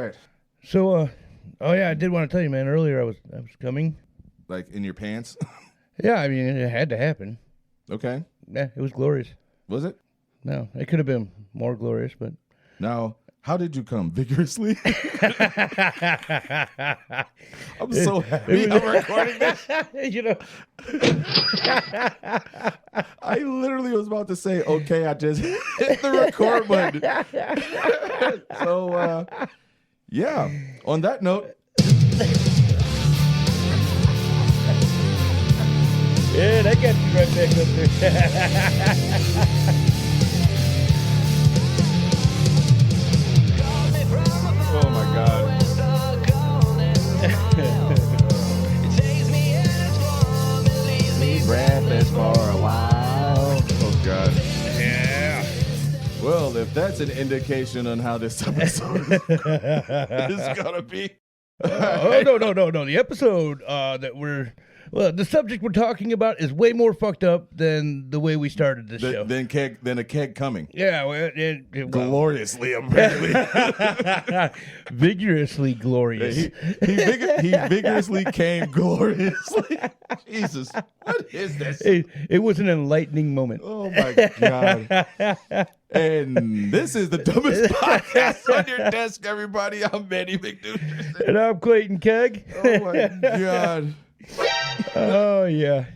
right. So, oh yeah, I did want to tell you, man. Earlier, I was coming. Like in your pants? Yeah, I mean, it had to happen. Okay. Yeah, it was glorious. Was it? No, it could have been more glorious, but. Now, how did you come? Vigorously? I'm so happy I'm recording this. You know. I literally was about to say, okay, I just hit the record button. So, yeah. On that note. Yeah, that got you right back up there. Oh my God. Breathless for a while. Oh God. Yeah. Well, if that's an indication on how this episode is gonna be. Oh no. The episode the subject we're talking about is way more fucked up than the way we started this show. Than a keg coming. Yeah, well, gloriously, apparently. Vigorously glorious. He vigorously came gloriously. Jesus, what is this? It was an enlightening moment. Oh my God. And this is the dumbest podcast on your desk, everybody. I'm Manny McDouche. And I'm Clayton Keg. Oh my God. Oh yeah.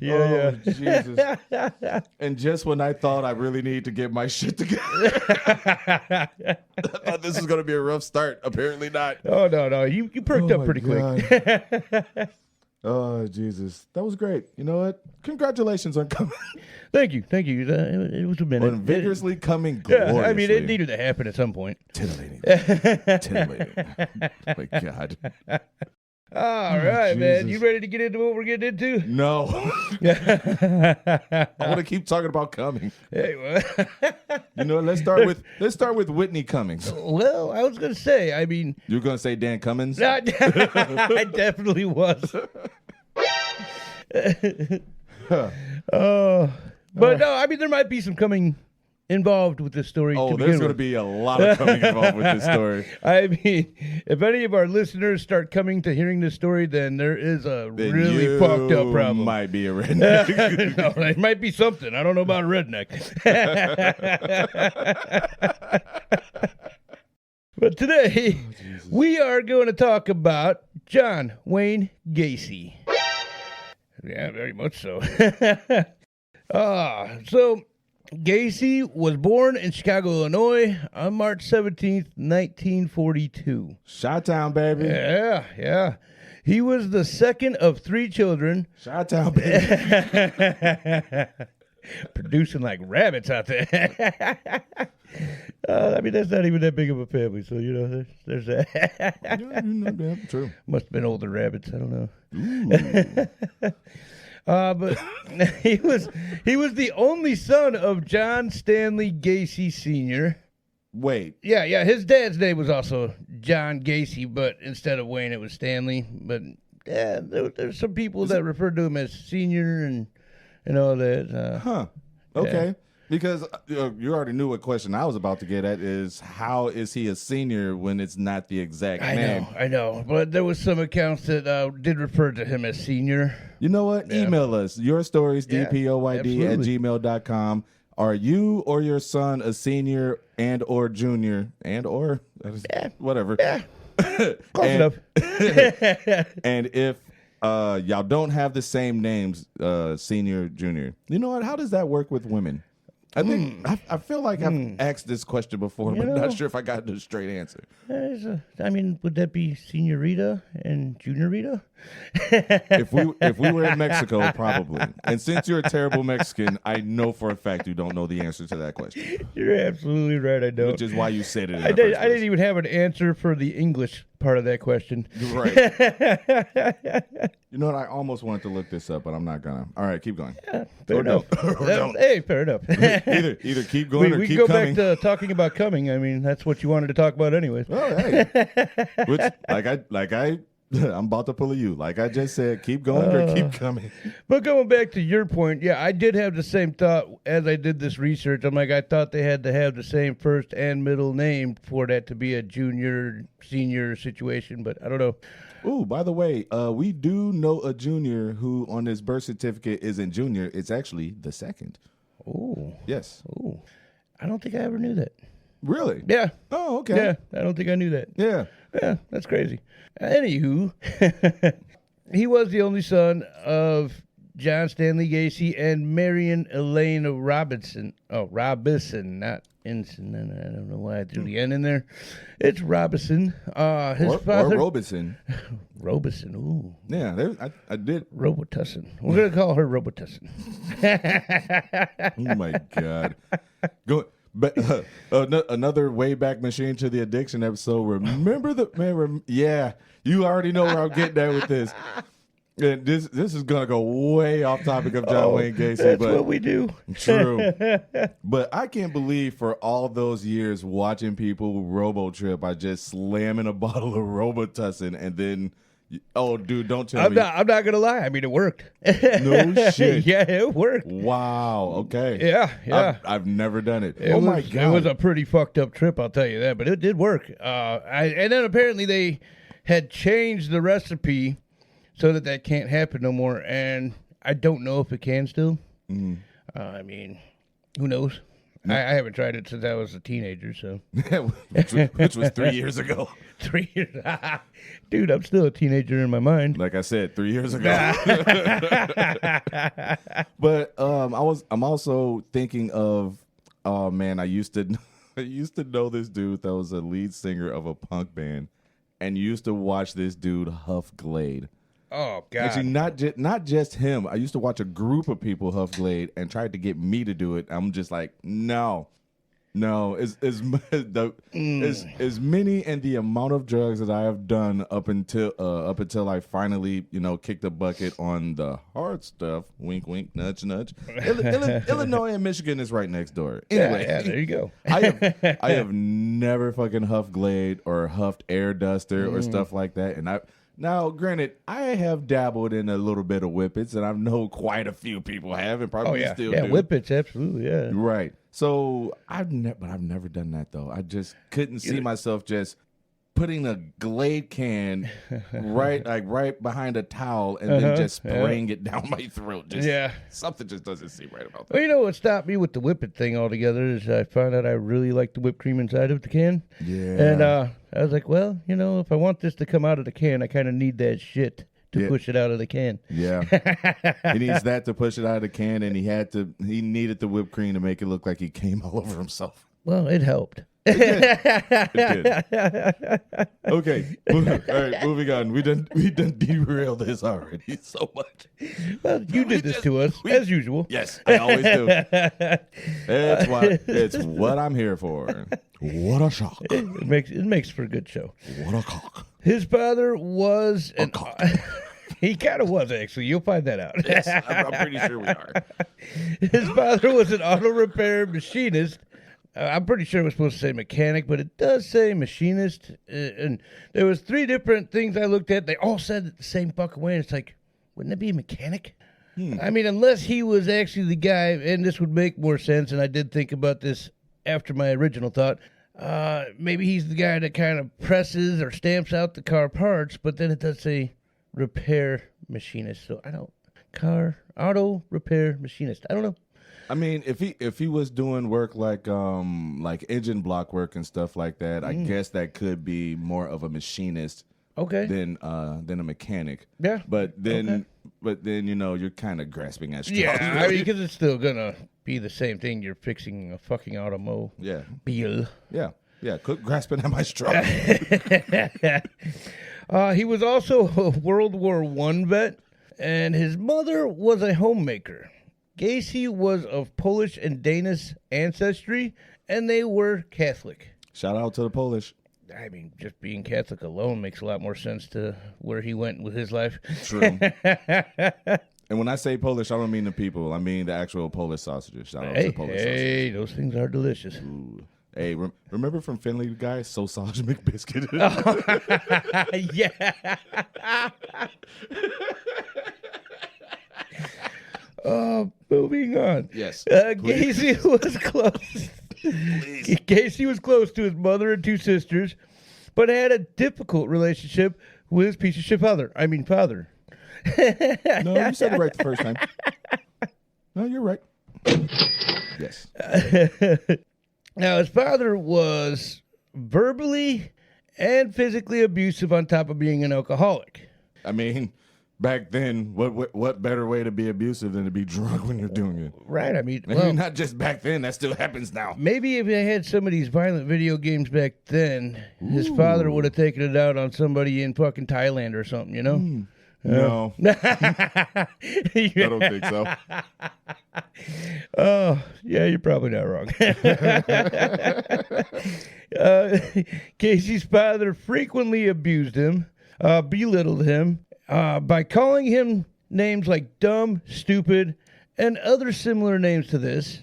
Jesus. And just when I thought I really need to get my shit together, I thought this was going to be a rough start. Apparently not. Oh no, you perked up pretty quick. Oh Jesus, that was great. You know what? Congratulations on coming. Thank you. It was a minute. On vigorously coming gloriously. Yeah, I mean, it needed to happen at some point. Titillating. My God. All right, man. You ready to get into what we're getting into? No. I want to keep talking about coming. Hey, well. You know, let's start with Whitney Cummings. Well, I was gonna say, I mean, you were gonna say Dan Cummins? I definitely was. But no, I mean, there might be some coming involved with this story. Oh, there's going to be a lot of coming involved with this story. I mean, if any of our listeners start coming to hearing this story, then there is a really fucked up problem. Might be a redneck. No, it might be something. I don't know about a redneck. But today, we are going to talk about John Wayne Gacy. Yeah, very much so. So Gacy was born in Chicago, Illinois on March 17th, 1942. Chi-town, baby. Yeah. He was the second of three children. Chi-town, baby. Producing like rabbits out there. I mean, that's not even that big of a family, so, you know, there's that. Yeah, true. Must have been older rabbits. I don't know. But he was the only son of John Stanley Gacy Sr. Wait. Yeah. His dad's name was also John Gacy, but instead of Wayne, it was Stanley. But yeah, there's some people that referred to him as Senior and all that. Okay. Yeah. Because you already knew what question I was about to get at is how is he a senior when it's not the exact name? I know. But there was some accounts that did refer to him as Senior. You know what? Yeah. Email us your stories, dpoyd@gmail.com. Are you or your son a senior and or junior and or whatever? Yeah. Close enough. And if y'all don't have the same names, senior, junior, you know what? How does that work with women? I think I feel like I've asked this question before, but not sure if I got the straight answer. I mean, would that be Senorita and Juniorita? If we were in Mexico, probably. And since you're a terrible Mexican, I know for a fact you don't know the answer to that question. You're absolutely right. I don't. Which is why you said it. I didn't even have an answer for the English part of that question. Right. You know what? I almost wanted to look this up, but I'm not gonna. All right, keep going. Yeah, fair enough. Hey, fair enough. Either keep going or we keep go coming. back to talking about coming. I mean, that's what you wanted to talk about anyways. Oh, hey. Which, like I I'm about to pull a you. Like I just said, keep going or keep coming. But going back to your point, yeah, I did have the same thought as I did this research. I'm like, I thought they had to have the same first and middle name for that to be a junior, senior situation, but I don't know. Ooh, by the way, we do know a junior who on his birth certificate isn't junior. It's actually the second. Oh. Yes. Oh. I don't think I ever knew that. Really? Yeah. Oh, okay. Yeah, I don't think I knew that. Yeah. Yeah, that's crazy. Anywho, he was the only son of John Stanley Gacy and Marion Elaine Robinson. Oh, Robinson, not Ensign. I don't know why I threw the N in there. It's Robinson. His father. Or Robeson. Robeson, ooh. Yeah, I did. Robitussin. We're going to call her Robitussin. Oh, my God. Go. But another way back machine to the addiction episode. Remember the man? Yeah, you already know where I'm getting at with this. And this is gonna go way off topic of John Wayne Gacy. That's but what we do. True. But I can't believe for all those years watching people robo-trip, I just slamming a bottle of Robitussin and then. Oh, dude, don't tell me. I'm not gonna lie. I mean, it worked. No shit. Yeah, it worked. Wow. Okay. Yeah. I've never done it. My God, it was a pretty fucked up trip. I'll tell you that, but it did work. And then apparently they had changed the recipe so that can't happen no more. And I don't know if it can still. I mean, who knows? I haven't tried it since I was a teenager, so which was 3 years ago. 3 years, dude. I'm still a teenager in my mind. Like I said, 3 years ago. But I'm also thinking of, oh man, I used to know this dude that was a lead singer of a punk band, and used to watch this dude huff Glade. Oh God! Actually, not just him. I used to watch a group of people huff Glade and tried to get me to do it. I'm just like, no. As many and the amount of drugs that I have done up until I finally kicked the bucket on the hard stuff. Wink, wink, nudge, nudge. Illinois and Michigan is right next door. Anyway, yeah, there you go. I have never fucking huffed Glade or huffed Air Duster or stuff like that, and Now, granted, I have dabbled in a little bit of whippets, and I know quite a few people have, and probably still do. Yeah, whippets, absolutely, yeah. Right. So I've never done that though. I just couldn't see myself just putting a Glade can right behind a towel and then just spraying it down my throat. Something just doesn't seem right about that. Well, you know what stopped me with the whippet thing altogether is I found out I really like the whipped cream inside of the can. Yeah. And I was like, well, if I want this to come out of the can, I kind of need that shit to push it out of the can. Yeah. He needs that to push it out of the can, and he needed the whipped cream to make it look like he came all over himself. Well, it helped. It did. Okay. All right, moving on. We done derailed this already so much. Well, you did this to us, as usual. Yes, I always do. It's what I'm here for. What a shock. It makes for a good show. What a cock. His father was a cock. He kind of was, actually. You'll find that out. Yes, I'm pretty sure we are. His father was an auto repair machinist. I'm pretty sure it was supposed to say mechanic, but it does say machinist. And there was 3 different things I looked at. They all said it the same fucking way. And it's like, wouldn't it be a mechanic? I mean, unless he was actually the guy, and this would make more sense, and I did think about this after my original thought. Maybe he's the guy that kind of presses or stamps out the car parts, but then it does say repair machinist. So auto repair machinist. I don't know. I mean, if he was doing work like engine block work and stuff like that, I guess that could be more of a machinist, than a mechanic. Yeah, but then you're kind of grasping at straws. Yeah, I mean, because it's still gonna be the same thing. You're fixing a fucking automobile. Yeah, Bill. Yeah. Quit grasping at my straw. He was also a World War I vet, and his mother was a homemaker. Gacy was of Polish and Danish ancestry, and they were Catholic. Shout out to the Polish. I mean, just being Catholic alone makes a lot more sense to where he went with his life. True. And when I say Polish, I don't mean the people. I mean the actual Polish sausages. Shout out to Polish sausages. Hey, those things are delicious. Ooh. Hey, remember from Family Guy, Sausage McBiscuit? Yeah. Moving on. Yes. Gacy was close. Gacy was close to his mother and 2 sisters, but had a difficult relationship with his piece of shit father. I mean, father. No, you said it right the first time. No, you're right. Yes. Now, his father was verbally and physically abusive on top of being an alcoholic. I mean, back then, what better way to be abusive than to be drunk when you're doing it? Right. I mean, Maybe not just back then. That still happens now. maybe if they had some of these violent video games back then, his father would have taken it out on somebody in fucking Thailand or something, you know? No. I don't think so. Oh, yeah, you're probably not wrong. Casey's father frequently abused him, belittled him by calling him names like dumb, stupid, and other similar names to this.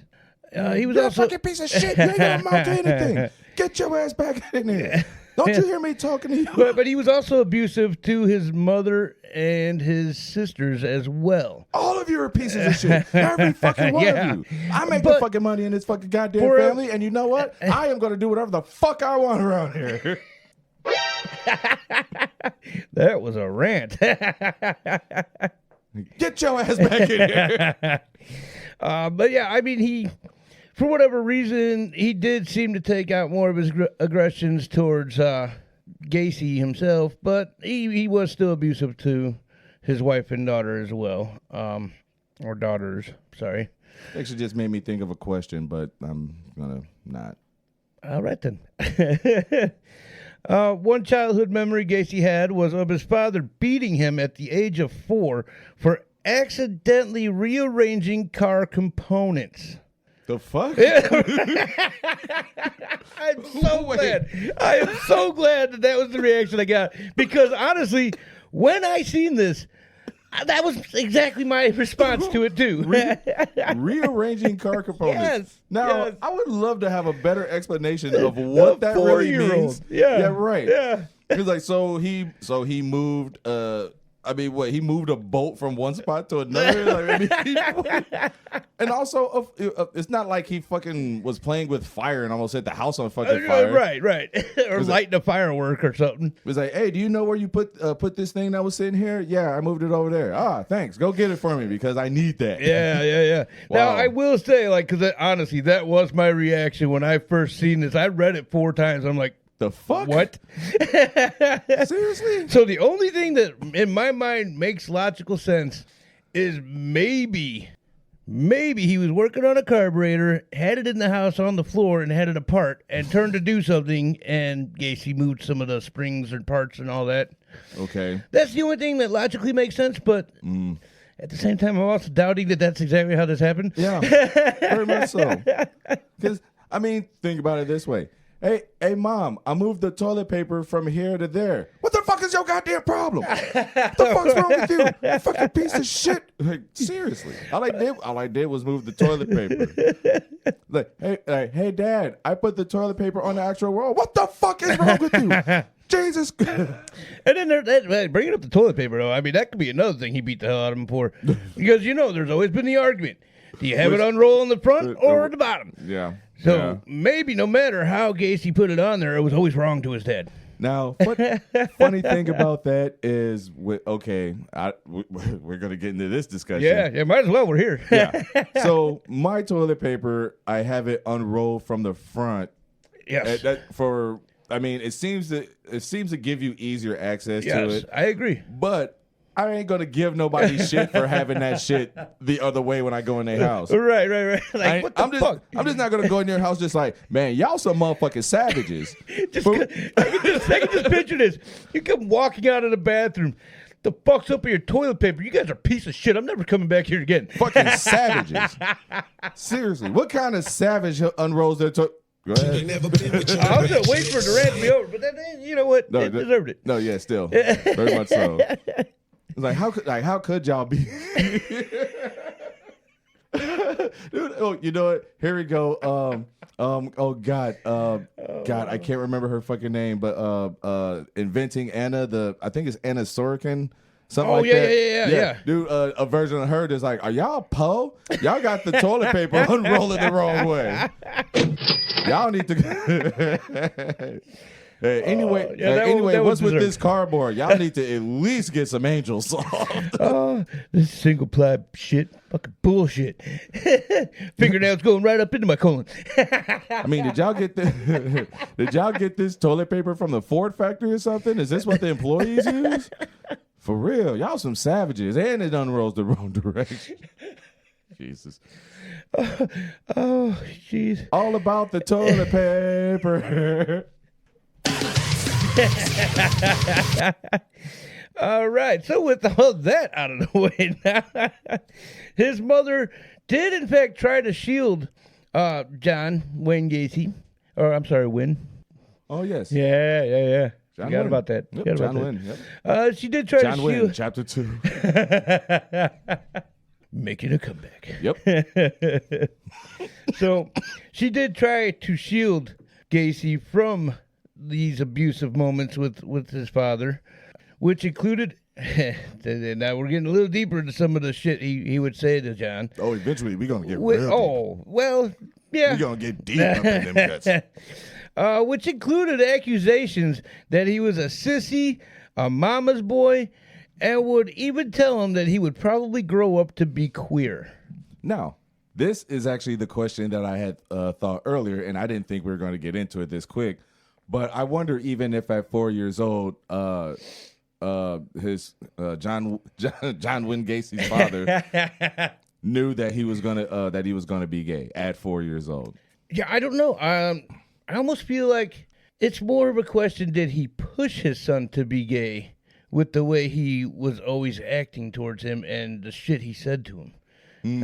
He was You're also a fucking piece of shit. You ain't gonna amount to anything. Get your ass back in here. Don't you hear me talking to you? but he was also abusive to his mother and his sisters as well. All of you are pieces of shit. Every fucking one of you. I make the fucking money in this fucking goddamn family, and you know what? I am going to do whatever the fuck I want around here. That was a rant. Get your ass back in here. But yeah, I mean, for whatever reason, he did seem to take out more of his aggressions towards Gacy himself, but he was still abusive to his wife and daughter as well. Or daughters, sorry. Actually just made me think of a question, but I'm going to not. All right, then. One childhood memory Gacy had was of his father beating him at the age of 4 for accidentally rearranging car components. The fuck? I'm so glad. I am so glad that was the reaction I got. Because honestly, when I seen this, that was exactly my response to it too. Rearranging car components. Yes. Now, yes. I would love to have a better explanation of what that really means. Yeah. Right. Yeah. It's like so he moved he moved a bolt from one spot to another. And also, it's not like he fucking was playing with fire and almost set the house on fucking fire. Right. Or lighting a firework or something. It was like, hey, do you know where you put this thing that was sitting here? Yeah, I moved it over there. Ah, thanks. Go get it for me because I need that. Yeah. Wow. Now, I will say, because honestly, that was my reaction when I first seen this. I read it 4 times. I'm like, the fuck? What? Seriously? So the only thing that in my mind makes logical sense is maybe he was working on a carburetor, had it in the house on the floor and had it apart and turned to do something, and Gacy moved some of the springs and parts and all that. Okay. That's the only thing that logically makes sense, but at the same time, I'm also doubting that that's exactly how this happened. Yeah, very much so. Because, I mean, think about it this way. Hey, Mom, I moved the toilet paper from here to there. What the fuck is your goddamn problem? What the fuck's wrong with you? You fucking piece of shit. Like, seriously. All I did was move the toilet paper. Like, hey, Dad, I put the toilet paper on the actual roll. What the fuck is wrong with you? Jesus. And then bringing up the toilet paper, though, I mean, that could be another thing he beat the hell out of him for. Because, there's always been the argument. Do you have it unroll on the front or the bottom? Yeah. So maybe no matter how Gacy put it on there, it was always wrong to his dad. Now, funny thing about that is, we're going to get into this discussion. Yeah, might as well. We're here. Yeah. So my toilet paper, I have it unrolled from the front. Yes. It seems to give you easier access to it. I agree. But I ain't gonna give nobody shit for having that shit the other way when I go in their house. Right. Like, what the fuck? I'm just not gonna go in your house just like, man, y'all some motherfucking savages. I can just picture this. You come walking out of the bathroom. The fuck's up with your toilet paper? You guys are a piece of shit. I'm never coming back here again. Fucking savages. Seriously, what kind of savage unrolls their toilet? Go ahead. I was gonna wait for it to rant me over, but then you know what? It deserved it. No, yeah, still very much so. It's like how could y'all be? Dude, oh, you know what? Here we go. Oh God, God, I can't remember her fucking name, but inventing Anna, I think it's Anna Sorokin. Something like that. Yeah. Dude, a version of her that's like, are y'all Poe? Y'all got the toilet paper unrolling the wrong way. Y'all need to. Anyway, what's with this cardboard? Y'all need to at least get some angel soft. This single ply shit, fucking bullshit. Fingernails going right up into my colon. I mean, did y'all get this toilet paper from the Ford factory or something? Is this what the employees use? For real, y'all some savages, and it unrolls the wrong direction. Jesus. Oh, jeez. All about the toilet paper. All right, so with all that out of the way now, his mother did in fact try to shield John Wayne Gacy, or I'm sorry, Wynn. Oh yes, yeah. John Forgot Wynn. about that. Yep, John Wynn. Yep. She did try John to Wynn, shield. Chapter 2. Making a comeback. Yep. So she did try to shield Gacy from these abusive moments with his father, which included. Now we're getting a little deeper into some of the shit he would say to John. Oh, eventually we're gonna get real deep. Well, yeah. We're gonna get deep up in them guts. Which included accusations that he was a sissy, a mama's boy, and would even tell him that he would probably grow up to be queer. Now, this is actually the question that I had thought earlier, and I didn't think we were going to get into it this quick. But I wonder, even if at 4 years old, his John Wayne Gacy's father knew that he was gonna be gay at 4 years old. Yeah, I don't know. I almost feel like it's more of a question: did he push his son to be gay with the way he was always acting towards him and the shit he said to him?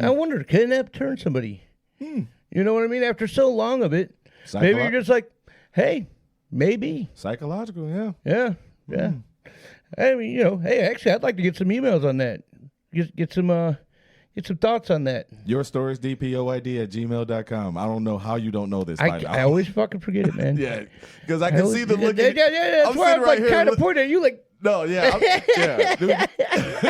I wonder, can that turn somebody? You know what I mean? After so long of it, maybe you're just like, hey, maybe Psychological, yeah. I mean, hey, actually, I'd like to get some emails on that. Get some thoughts on that. Your stories, dpoid@gmail.com. I don't know how you don't know this. I always fucking forget it, man. Yeah, because I can see the look. Yeah. That's why I'm like kind of pointing at you, like. No, yeah, dude.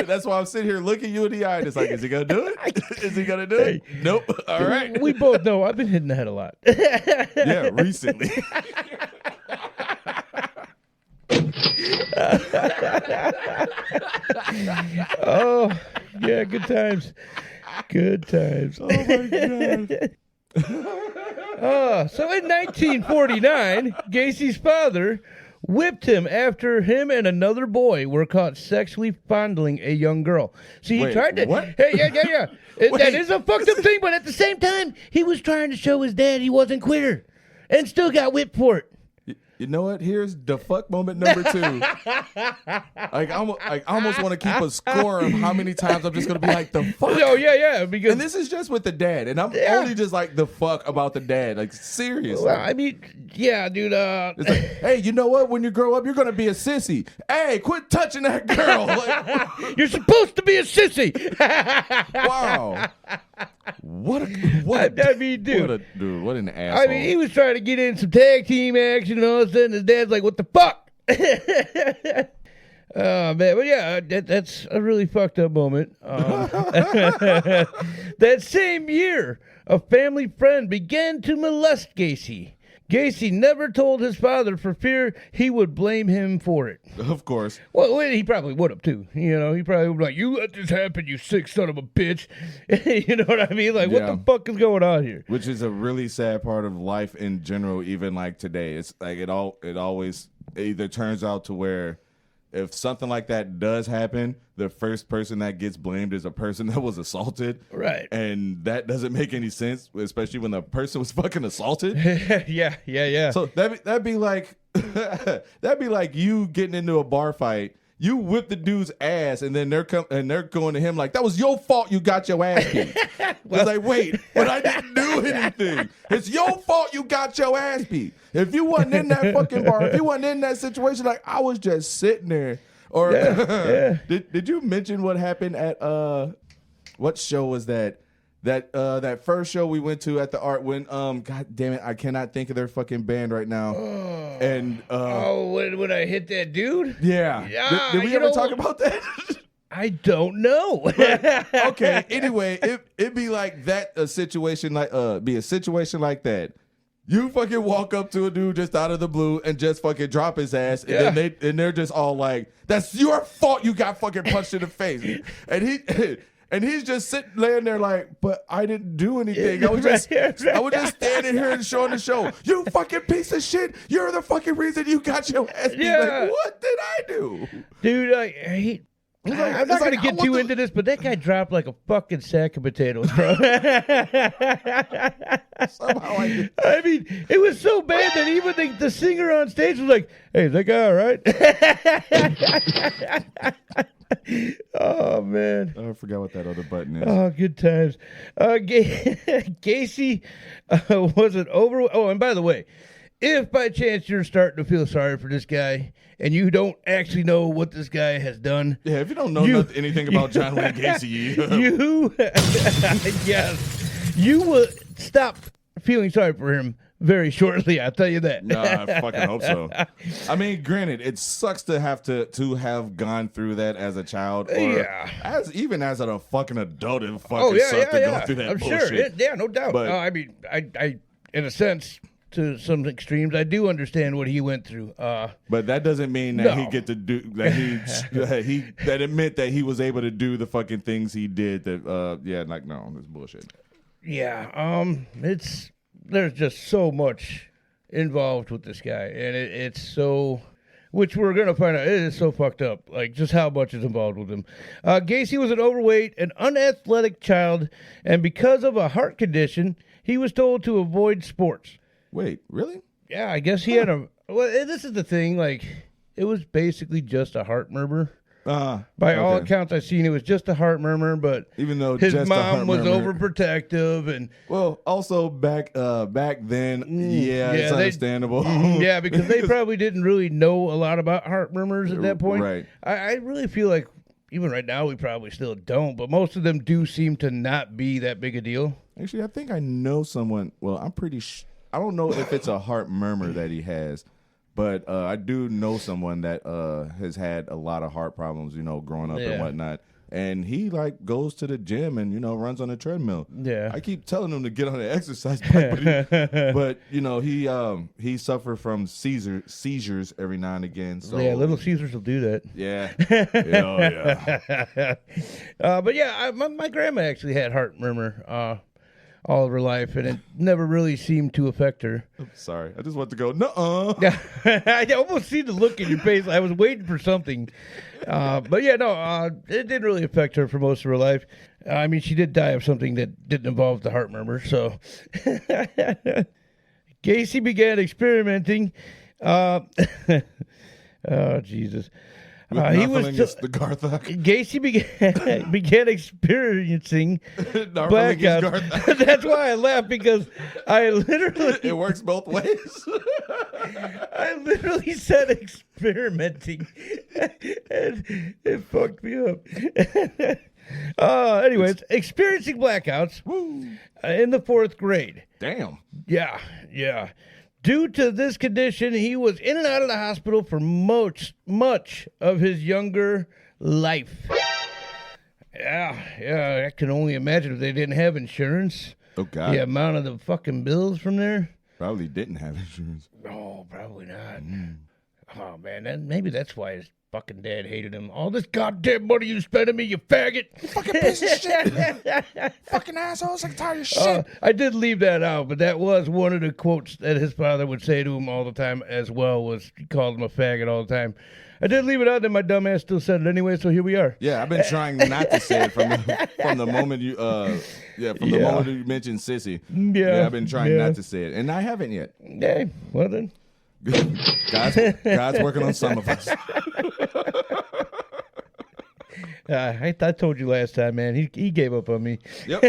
That's why I'm sitting here looking you in the eye. And it's like, is he gonna do it? Is he gonna do it? Nope. All right. We both know I've been hitting the head a lot. Yeah, recently. Oh, yeah, good times. Oh my God. So in 1949, Gacy's father whipped him after him and another boy were caught sexually fondling a young girl. So he tried to. What? Hey, yeah. That is a fucked up thing, but at the same time, he was trying to show his dad he wasn't queer, and still got whipped for it. You know what? Here's the fuck moment number 2. I almost want to keep a score of how many times I'm just gonna be like the fuck. Oh yeah. Because And this is just with the dad, and I'm only just like the fuck about the dad, like seriously. well, I mean, yeah, dude. It's like, hey, you know what? When you grow up, you're gonna be a sissy. Hey, quit touching that girl. Like, You're supposed to be a sissy. wow. What I mean, dude. What an asshole. I mean, he was trying to get in some tag team action, and all of a sudden his dad's like, what the fuck? Oh, man. But yeah, that's a really fucked up moment. That same year, a family friend began to molest Gacy. Gacy never told his father for fear he would blame him for it. Of course. Well, he probably would have, too. You know, he probably would be like, you let this happen, you sick son of a bitch. You know what I mean? Like, what the fuck is going on here? Which is a really sad part of life in general, even like today. It's like it always either turns out to where if something like that does happen, the first person that gets blamed is a person that was assaulted. Right. And that doesn't make any sense, especially when the person was fucking assaulted. Yeah. So that'd be like you getting into a bar fight. You whip the dude's ass, and then they're going to him like, that was your fault you got your ass beat. It's like, wait, but I didn't do anything. It's your fault you got your ass beat. If you wasn't in that fucking bar, if you wasn't in that situation, like I was just sitting there. Or yeah. did you mention what happened at what show was that? that first show we went to at the art when God damn it, I cannot think of their fucking band right now. And when I hit that dude? Yeah. Did we ever talk about that? I don't know. Okay. Anyway, it'd be like that a situation like that. You fucking walk up to a dude just out of the blue and just fucking drop his ass, and then they're just all like, "That's your fault. You got fucking punched in the face," and he's just sitting laying there like, "But I didn't do anything. I was just standing here and showing the show. You fucking piece of shit. You're the fucking reason you got your ass beat." Like, what did I do, dude? I'm not going to get too into this, but that guy dropped like a fucking sack of potatoes, bro. Somehow I mean, it was so bad that even the singer on stage was like, "Hey, is that guy all right?" Oh, man. I forgot what that other button is. Oh, good times. Gacy wasn't over. Oh, and by the way, if by chance you're starting to feel sorry for this guy and you don't actually know what this guy has done. Yeah, if you don't know anything about John Wayne Gacy, you will stop feeling sorry for him very shortly, I'll tell you that. No, I fucking hope so. I mean, granted, it sucks to have to have gone through that as a child, or even as a fucking adult. It fucking sucks to go through that bullshit. Sure, no doubt. But, I mean, I in a sense, to some extremes, I do understand what he went through. But that doesn't mean that he get to do that. That it meant that he was able to do the fucking things he did. That no, it's bullshit. Yeah, there's just so much involved with this guy, and it's so, which we're gonna find out, it is so fucked up. Like just how much is involved with him. Gacy was an overweight and unathletic child, and because of a heart condition, he was told to avoid sports. Wait, really? Yeah, I guess he had a. Well, this is the thing. Like, it was basically just a heart murmur. By all accounts I've seen, it was just a heart murmur. But even though his mom was overprotective, and also back then, it's understandable. Yeah, because they probably didn't really know a lot about heart murmurs at that point. Right. I really feel like even right now we probably still don't, but most of them do seem to not be that big a deal. Actually, I think I know someone. Well, I'm pretty sure. I don't know if it's a heart murmur that he has, but I do know someone that has had a lot of heart problems, growing up and whatnot. And he goes to the gym and runs on a treadmill. Yeah, I keep telling him to get on the exercise bike, but he suffered from seizures every now and again. So yeah, little Caesars will do that. Yeah, but yeah, my grandma actually had heart murmur. All of her life, and it never really seemed to affect her. I'm sorry. I just want to go, nuh-uh. I almost see the look in your face. I was waiting for something. But yeah, no, it didn't really affect her for most of her life. I mean, she did die of something that didn't involve the heart murmur, so. Gacy began experimenting. Oh, Jesus. He was the Garthok. Gacy began experiencing blackouts. That's why I laugh, because I literally it works both ways. I literally said experimenting, and it fucked me up. Anyways, experiencing blackouts in the 4th grade. Damn. Yeah. Due to this condition, he was in and out of the hospital for much of his younger life. Yeah, I can only imagine if they didn't have insurance. Oh, God. The amount of the fucking bills from there. Probably didn't have insurance. No, probably not. Oh, man, maybe that's why his fucking dad hated him. All this goddamn money you spending me, you faggot. You fucking piece of shit. Fucking assholes, I'm tired of shit. I did leave that out, but that was one of the quotes that his father would say to him all the time as well, was he called him a faggot all the time. I did leave it out, and my dumb ass still said it anyway, so here we are. Yeah, I've been trying not to say it from the moment you the moment you mentioned sissy. Yeah, I've been trying not to say it, and I haven't yet. Yeah, well then. God's working on some of us. I told you last time, man. He gave up on me. Yep.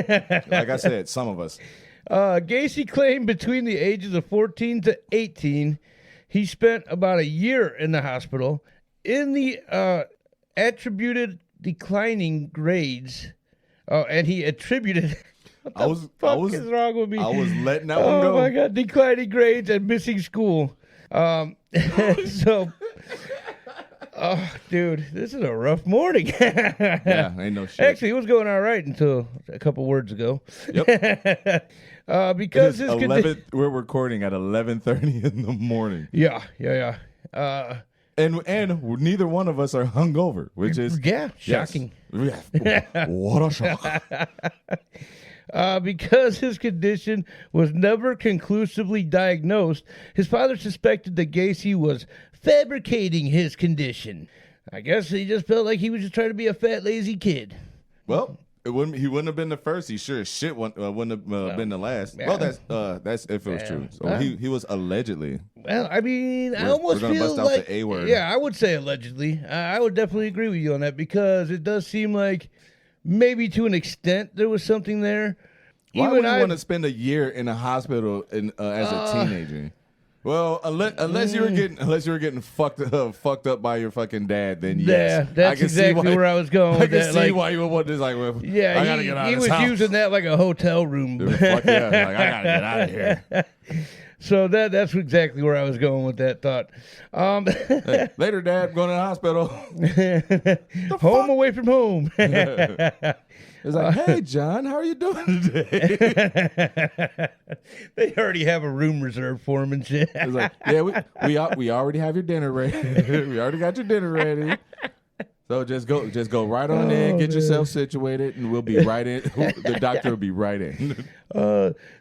Like I said, some of us. Gacy claimed between the ages of 14 to 18, he spent about a year in the hospital in the attributed declining grades Oh, and he attributed. What the fuck is wrong with me? I was letting that one go. Oh my god, declining grades and missing school. So, oh, dude, this is a rough morning. Yeah, ain't no shit. Actually, it was going all right until a couple words ago. Yep. Because his we're recording at 11:30 in the morning. Yeah. And neither one of us are hungover, which is shocking. Yes. What a shock. Because his condition was never conclusively diagnosed, his father suspected that Gacy was fabricating his condition. I guess he just felt like he was just trying to be a fat, lazy kid. Well, he wouldn't have been the first. He sure as shit wouldn't have been the last. Yeah. Well, that's if it was true. So he was allegedly. Well, I mean, I almost we're gonna feel bust like out the A word. Yeah, I would say allegedly. I would definitely agree with you on that because it does seem like maybe to an extent there was something there. Why would you want to spend a year in a hospital as a teenager? Well, unless you were getting fucked up by your fucking dad, then yes, that's exactly where I was going with that. I can see why you would want this. Like, well, yeah, I gotta get out of this house. He was using that like a hotel room. Fuck yeah, like I gotta get out of here. So that's exactly where I was going with that thought. Hey, later, Dad, going to the hospital. Home away from home. It's like, hey, John, how are you doing today? They already have a room reserved for him and shit. It's like, yeah, we already have your dinner ready. We already got your dinner ready. So just go right on in, get yourself situated, and we'll be right in. The doctor will be right in.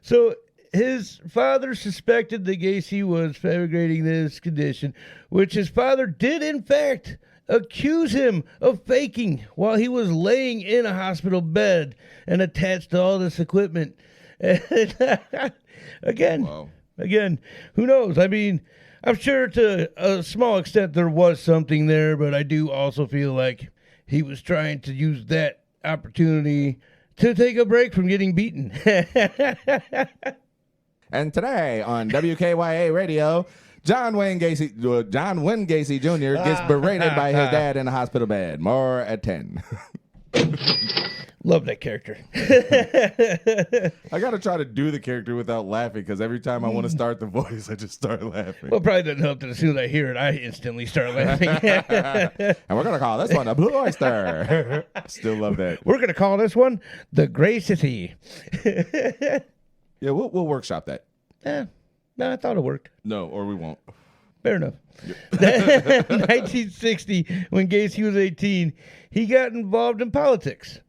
So his father suspected that Gacy was fabricating this condition, which his father did, in fact, accuse him of faking while he was laying in a hospital bed and attached to all this equipment. Again, who knows? I mean, I'm sure to a small extent there was something there, but I do also feel like he was trying to use that opportunity to take a break from getting beaten. And today on WKYA Radio, John Wayne Gacy Jr. gets berated by his dad in a hospital bed. More at 10. Love that character. I got to try to do the character without laughing because every time I want to start the voice, I just start laughing. Well, probably doesn't help that as soon as I hear it, I instantly start laughing. And we're going to call this one the Blue Oyster. Still love that. We're going to call this one the Gray City. Yeah, we'll workshop that. No, I thought it worked. No, or we won't. Fair enough. 1960, when Gacy was 18, he got involved in politics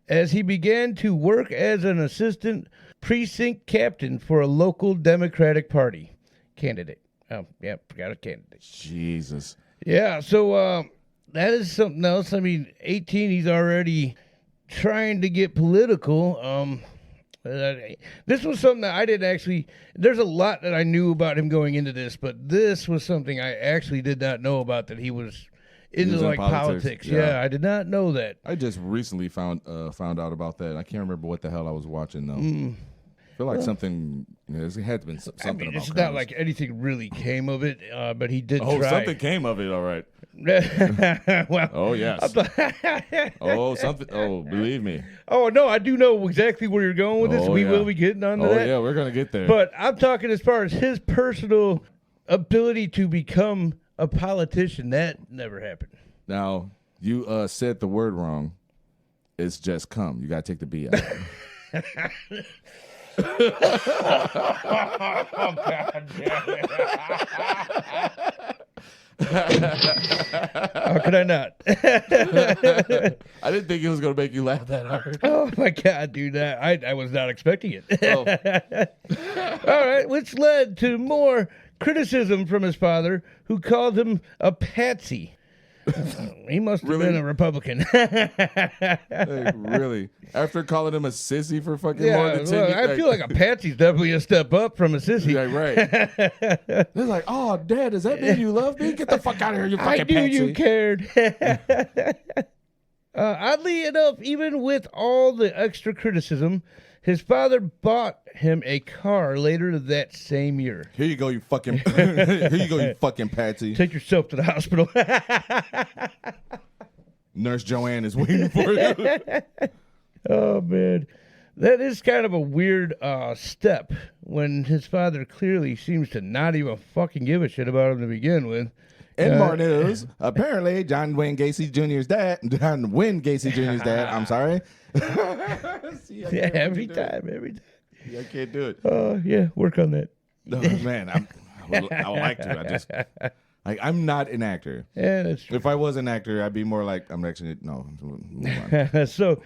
as he began to work as an assistant precinct captain for a local Democratic Party candidate. Oh, yeah, forgot a candidate. Jesus. Yeah, so that is something else. I mean, 18, he's already trying to get political. This was something that I didn't actually. There's a lot that I knew about him going into this, but this was something I actually did not know about, that he was into like politics. Yeah, I did not know that. I just recently found out about that. I can't remember what the hell I was watching though. I feel like something. It had to been something. I mean, it's not like anything really came of it, but he did. Oh, try. Something came of it. All right. Well, oh yes. Something. Oh, believe me. Oh no, I do know exactly where you're going with this. We will be getting onto that. Oh yeah, we're gonna get there. But I'm talking as far as his personal ability to become a politician. That never happened. Now you said the word wrong. It's just come. You gotta take the B out. Oh God damn it. How could I not? I didn't think it was going to make you laugh that hard. Oh, my God, dude. I was not expecting it. Oh. All right, which led to more criticism from his father, who called him a patsy. He must have been a Republican. Hey, really? After calling him a sissy for fucking more than 10 years? I feel like a patsy's definitely a step up from a sissy. Yeah, right. They're like, oh, Dad, does that mean you love me? Get the fuck out of here, you fucking patsy. I knew you cared. Oddly enough, even with all the extra criticism, his father bought him a car later that same year. Here you go, you fucking. Here you go, you fucking patsy. Take yourself to the hospital. Nurse Joanne is waiting for you. Oh, man. That is kind of a weird step when his father clearly seems to not even fucking give a shit about him to begin with. In more news, apparently John Wayne Gacy Jr.'s dad, John Wayne Gacy Jr.'s dad, I'm sorry. See, Yeah, every time. I can't do it. Oh, yeah, work on that. No, man, I would like to. I'm not an actor. Yeah, that's true. If I was an actor, I'd be more like, I'm actually, no. Move on. So,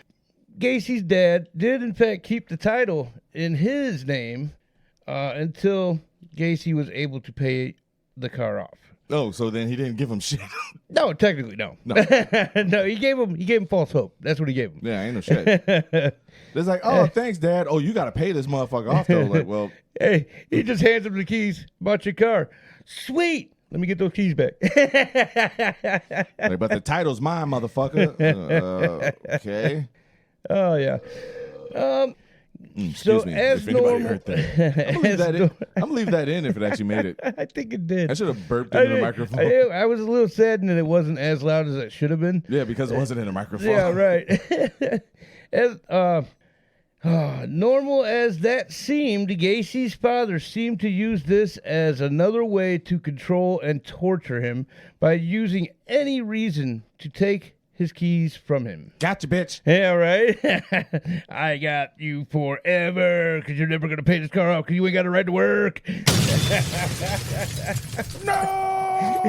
Gacy's dad did, in fact, keep the title in his name until Gacy was able to pay the car off. Oh, so then he didn't give him shit. No, technically, no. No, he gave him false hope. That's what he gave him. Yeah, ain't no shit. It's like, oh, thanks, Dad. Oh, you got to pay this motherfucker off, though. Like, well. Hey, he just hands him the keys. Bought your car. Sweet. Let me get those keys back. Like, but the title's mine, motherfucker. Okay. Oh, yeah. Excuse me, as if anybody normal, heard that. I'm gonna leave that in if it actually made it. I think it did. I should have burped into the microphone. I was a little saddened that it wasn't as loud as it should have been. Yeah, because it wasn't in a microphone. Yeah, right. As normal as that seemed, Gacy's father seemed to use this as another way to control and torture him by using any reason to take his keys from him. Gotcha, bitch. Yeah, right? I got you forever because you're never going to pay this car off because you ain't got a right to work. No!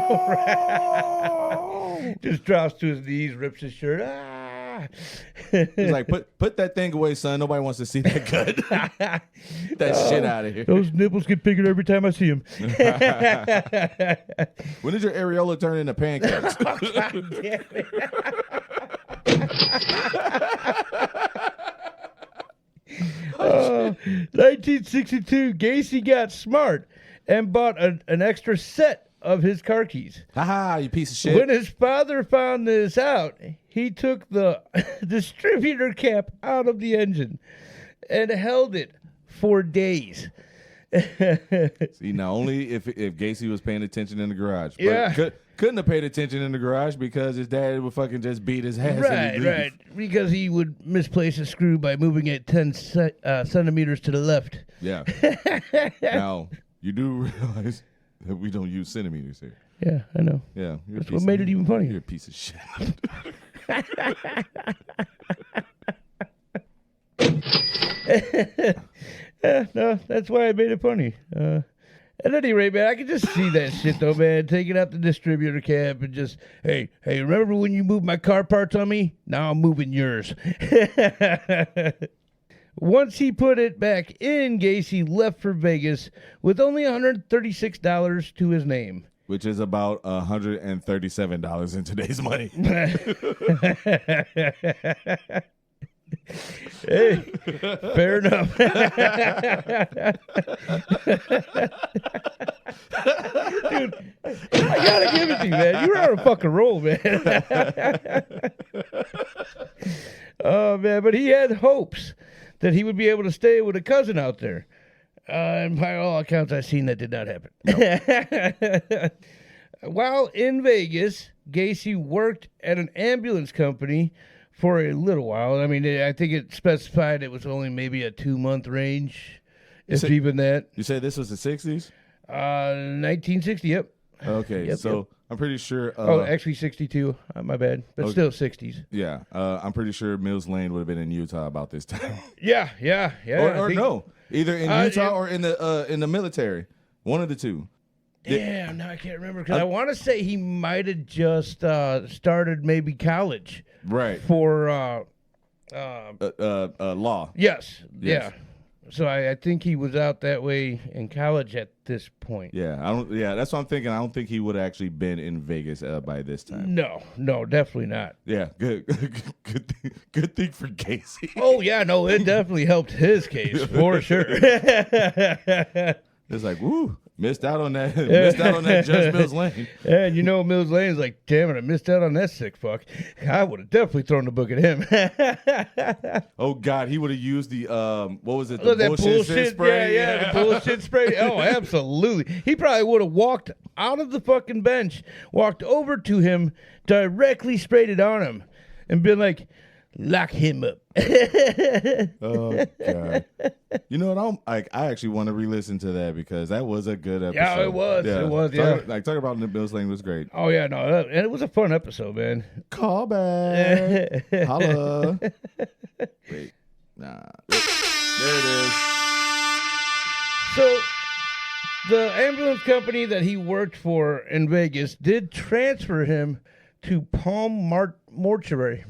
Just drops to his knees, rips his shirt. He's like, put that thing away, son. Nobody wants to see that gut. Get that shit out of here. Those nipples get bigger every time I see them. When did your areola turn into pancakes? Oh, God damn it. 1962, Gacy got smart and bought an extra set of his car keys. Haha, you piece of shit. When his father found this out, he took the distributor cap out of the engine and held it for days. See, now only if Gacy was paying attention in the garage. But Yeah. couldn't have paid attention in the garage because his dad would fucking just beat his ass. Right. Because he would misplace a screw by moving it 10 centimeters to the left. Yeah. Now, you do realize that we don't use centimeters here. Yeah, I know. Yeah. That's what made it even funnier. You're a piece of shit. No, that's why I made it funny. At any rate, man, I can just see that shit, though, man. Taking out the distributor cap and just, hey, remember when you moved my car parts on me? Now I'm moving yours. Once he put it back in, Gacy left for Vegas with only $136 to his name. Which is about $137 in today's money. Hey, fair enough. Dude, I gotta give it to you, man. You were on a fucking roll, man. Oh, man, but he had hopes that he would be able to stay with a cousin out there. And by all accounts, I've seen that did not happen. Nope. While in Vegas, Gacy worked at an ambulance company for a little while. I mean, I think it specified it was only maybe a 2-month range, even that. You say this was the 60s? 1960, yep. Okay, Yep. I'm pretty sure. Actually 62. My bad. But still 60s. Yeah, I'm pretty sure Mills Lane would have been in Utah about this time. Yeah. or no, either in Utah or in the military. One of the two. Damn, now I can't remember because I want to say he might have just started maybe college. Right. For law. Yes. Yeah. So I think he was out that way in college at this point. Yeah, that's what I'm thinking. I don't think he would have actually been in Vegas by this time. No, definitely not. Yeah, good thing for Gacy. Oh yeah, no, it definitely helped his case for sure. It's like, woo, missed out on that. Missed out on that Judge Mills Lane. Yeah, and Mills Lane's like, damn it, I missed out on that sick fuck. I would have definitely thrown the book at him. Oh God, he would have used the what was it? The bullshit spray. Yeah, the bullshit spray. Oh, absolutely. He probably would have walked out of the fucking bench, walked over to him, directly sprayed it on him, and been like, Lock him up. Oh God! You know what? I actually want to re-listen to that because that was a good episode. Yeah, it was. Yeah. It was. Yeah. Talking about the Bill Sling was great. Oh yeah, no, and it was a fun episode, man. Call back. Holla. Wait, nah. There it is. So, the ambulance company that he worked for in Vegas did transfer him to Palm Mortuary,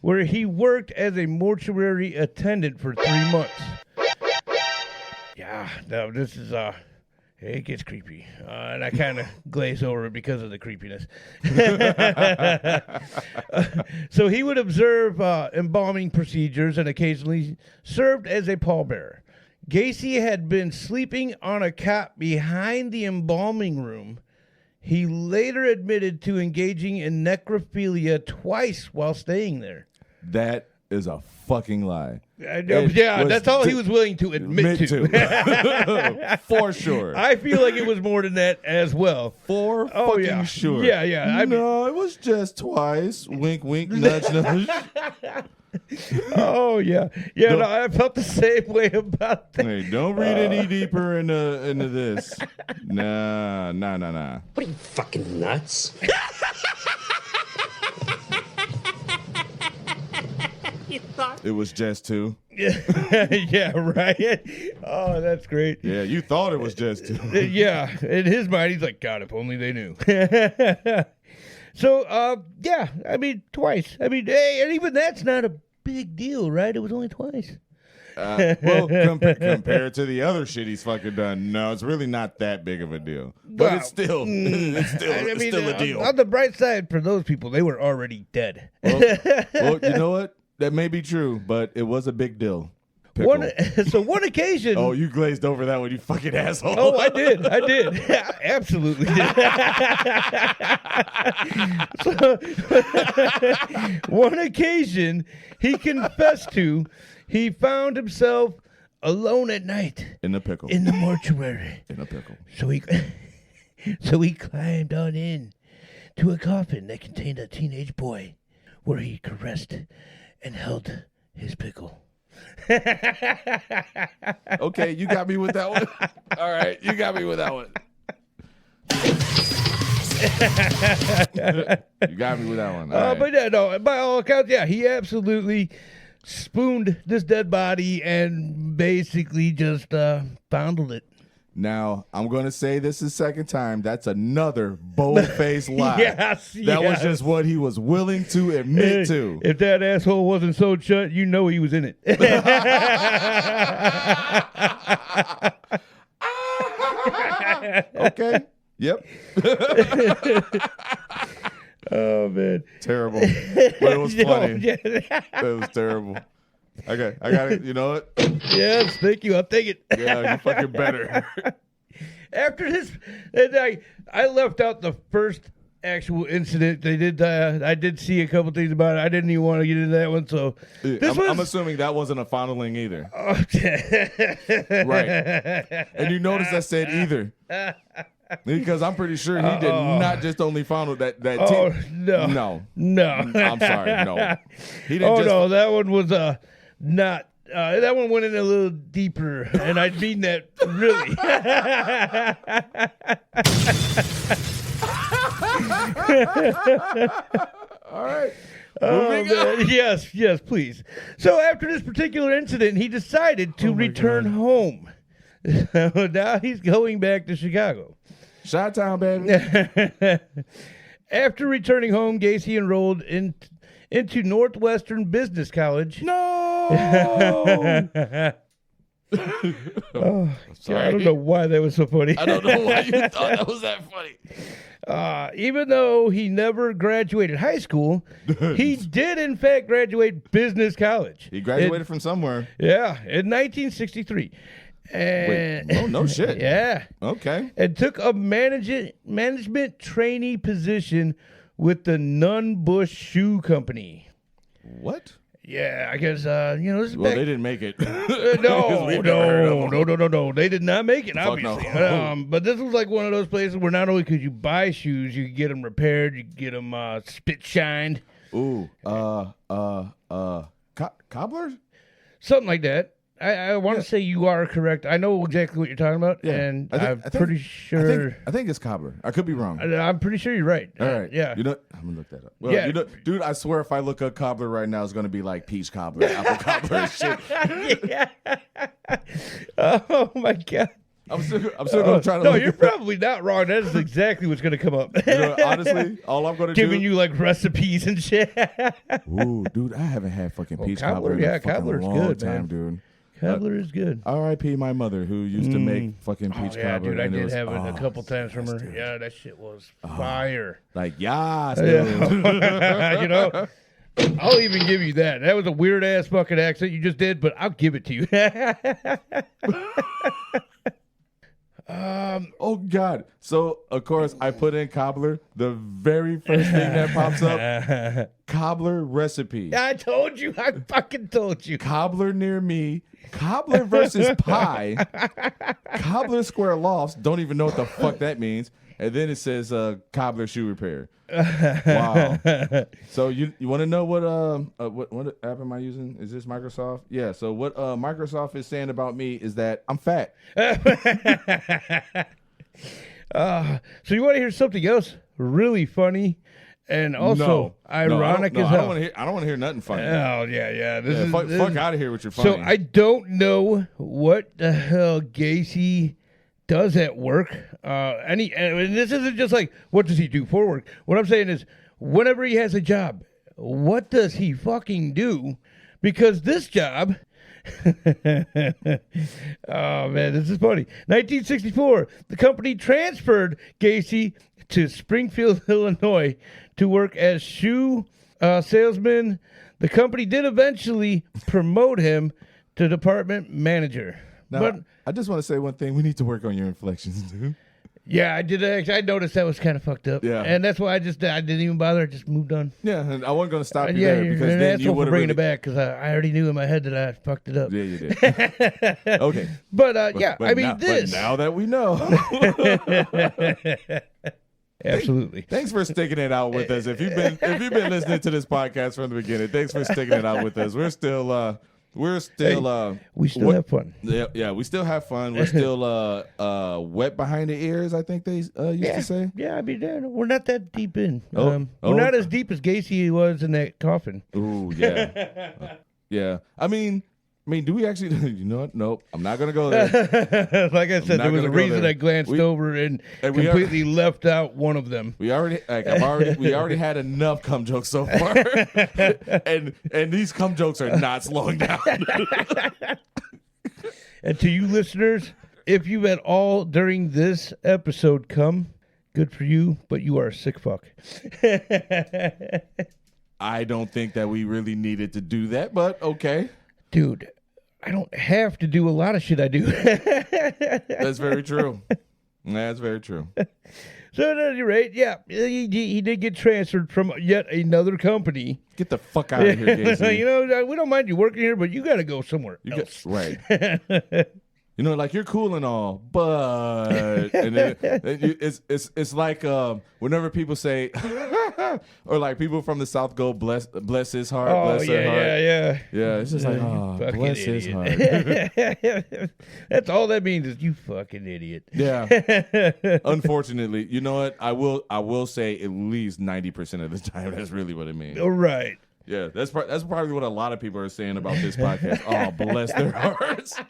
where he worked as a mortuary attendant for 3 months. Yeah, no, this is it gets creepy, and I kind of glaze over it because of the creepiness. So he would observe embalming procedures and occasionally served as a pallbearer. Gacy had been sleeping on a cot behind the embalming room. He later admitted to engaging in necrophilia twice while staying there. That is a fucking lie. Yeah, that's all he was willing to admit to. For sure. I feel like it was more than that as well. Fucking sure. Yeah. No, it was just twice. Wink, wink, nudge, nudge. Oh, yeah. Yeah, no, I felt the same way about that. Hey, don't read any deeper into this. Nah. What are you, fucking nuts? It was just two. Yeah, right. Oh, that's great. Yeah, you thought it was just two. Yeah, in his mind, he's like, God, if only they knew. So, yeah, I mean, twice. I mean, hey, and even that's not a big deal, right? It was only twice. Well, compared to the other shit he's fucking done, no, it's really not that big of a deal. But it's still a deal. On the bright side, for those people, they were already dead. Well, you know what? That may be true, but it was a big deal. One occasion. Oh, you glazed over that one, you fucking asshole. Oh, I did. Absolutely did. One occasion, he confessed to, he found himself alone at night. In the pickle. In the mortuary. In a pickle. So he climbed on in to a coffin that contained a teenage boy where he caressed and held his pickle. Okay, you got me with that one. All right, you got me with that one. You got me with that one. All right. But yeah, no, by all accounts, yeah, he absolutely spooned this dead body and basically just fondled it. Now, I'm going to say this is second time. That's another bold-faced lie. Yes. That was just what he was willing to admit to. If that asshole wasn't sewed shut, you know he was in it. Okay. Yep. Oh, man. Terrible. But it was funny. It was terrible. Okay, I got it. You know what? Yes, thank you. I'll take it. Yeah, you fucking better. After this, I left out the first actual incident. They did. I did see a couple things about it. I didn't even want to get into that one. So I'm assuming that wasn't a fondling either. Right. And you notice I said either. Because I'm pretty sure he did not just only fondle that. Oh, no. I'm sorry. No. He didn't. Oh, no. That one was not. That one went in a little deeper, and I mean that really. All right. Yes, please. So after this particular incident, he decided to return home. Now he's going back to Chicago. Chi-town, baby. After returning home, Gacy enrolled into Northwestern Business College. No! Oh, sorry. I don't know why that was so funny. I don't know why you thought that was that funny. Even though he never graduated high school, he did, in fact, graduate business college. He graduated from somewhere. Yeah, in 1963. And, wait, no shit. Yeah. Okay. And took a management trainee position with the Nunn-Bush Shoe Company. What? Yeah, I guess, this is Well, they didn't make it. No. They did not make it, obviously. No. But this was like one of those places where not only could you buy shoes, you could get them repaired, you could get them spit shined. Ooh, cobbler? Something like that. I want to say you are correct. I know exactly what you're talking about, and I'm pretty sure. I think it's cobbler. I could be wrong. I'm pretty sure you're right. All right. Yeah. You know, I'm gonna look that up. Well, you know, dude, I swear if I look up cobbler right now, it's gonna be like peach cobbler, apple cobbler, and shit. Yeah. Oh my god. I'm still gonna try to. No, you're probably not wrong. That is exactly what's gonna come up. You know, honestly, all I'm gonna giving you like recipes and shit. Ooh, dude, I haven't had fucking peach cobbler in a fucking cobbler's long good, time, man. dude. Cobbler is good. R.I.P. my mother who used to make fucking peach yeah, cobbler. dude, I did was, have it a couple times from her. dude. Yeah, that shit was fire. Like, yes, Yeah. dude. You know, I'll even give you that. That was a weird ass fucking accent you just did, but I'll give it to you. Oh God! So of course I put in cobbler. The very first thing that pops up, cobbler recipe. I told you. I fucking told you. Cobbler near me. Cobbler versus pie. Cobbler square lofts. Don't even know what the fuck that means. And then it says cobbler shoe repair. Wow. So you want to know what app am I using? Is this Microsoft? Yeah. So what Microsoft is saying about me is that I'm fat. So you want to hear something else really funny and also ironic as hell? I don't want to hear nothing funny. Oh yeah. Fuck out of here with your funny. So I don't know what the hell Gacy does at work. And this isn't just like what does he do for work. What I'm saying is whenever he has a job, what does he fucking do? Because this job. Oh man, this is funny. 1964, the company transferred Gacy to Springfield, Illinois, to work as shoe salesman. The company did eventually promote him to department manager. Now, but I just want to say one thing. We need to work on your inflections, dude. yeah, I did. Actually, I noticed that was kind of fucked up. Yeah, and that's why I didn't even bother. I just moved on. Yeah, and I wasn't going to stop you yeah, there because then you would have bringing it back because I already knew in my head that I fucked it up. Yeah, you did. Okay, but I mean this. But now that we know. Absolutely. Thanks for sticking it out with us. If you've been listening to this podcast from the beginning, thanks for sticking it out with us. We still have fun. Yeah, we still have fun. We're still wet behind the ears, I think they used to say. Yeah, I mean, we're not that deep in. We're not as deep as Gacy was in that coffin. Ooh, yeah. Yeah. I mean, do we actually? You know what? Nope. I'm not gonna go there. Like I said, there was a reason I glanced over and completely left out one of them. We already had enough cum jokes so far, and these cum jokes are not slowing down. And to you listeners, if you've at all during this episode come, good for you, but you are a sick fuck. I don't think that we really needed to do that, but okay. Dude, I don't have to do a lot of shit I do. That's very true. That's very true. So at any rate, yeah, he did get transferred from yet another company. Get the fuck out of here, Gacy. You know, we don't mind you working here, but you got to go somewhere else. Right. You know, like you're cool and all, but and then it's like whenever people say, or like people from the South go bless his heart, bless her heart. Yeah. It's just like bless his heart. That's all that means is you fucking idiot. Yeah. Unfortunately, you know what? I will say at least 90% of the time that's really what it means. All right. Yeah, that's probably what a lot of people are saying about this podcast. Oh, bless their hearts.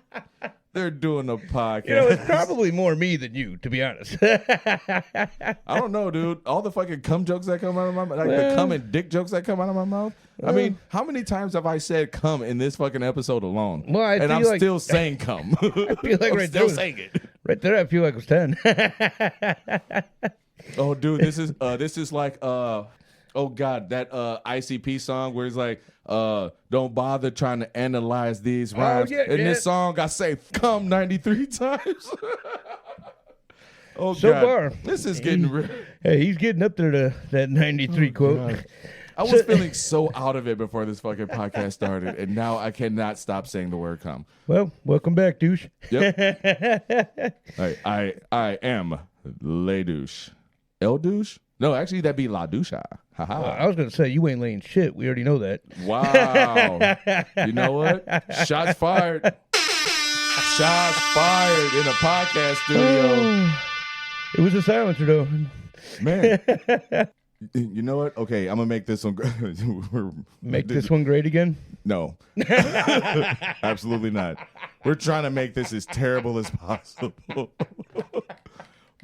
They're doing a podcast. You know, it's probably more me than you, to be honest. I don't know, dude. All the fucking cum jokes that come out of my mouth, the cum and dick jokes that come out of my mouth. I mean, how many times have I said cum in this fucking episode alone? Well, I'm still saying cum. I feel like I'm still saying it. Right there, I feel like it was 10. Oh, dude, this is like oh God, that ICP song where it's like, don't bother trying to analyze these rhymes. This song, I say "come" 93 times. Oh so God, far, this is getting. Hey, he's getting up there to that 93 quote. God. I was feeling so out of it before this fucking podcast started, and now I cannot stop saying the word "come." Well, welcome back, douche. Yep. I am Le Douche. El Douche? No, actually, that'd be La Douche. Haha. I was gonna say you ain't laying shit. We already know that. Wow. You know what? Shots fired. Shots fired in a podcast studio. It was a silencer, though. Man. You know what? Okay, I'm gonna make this one. Make this one great again. No, absolutely not. We're trying to make this as terrible as possible.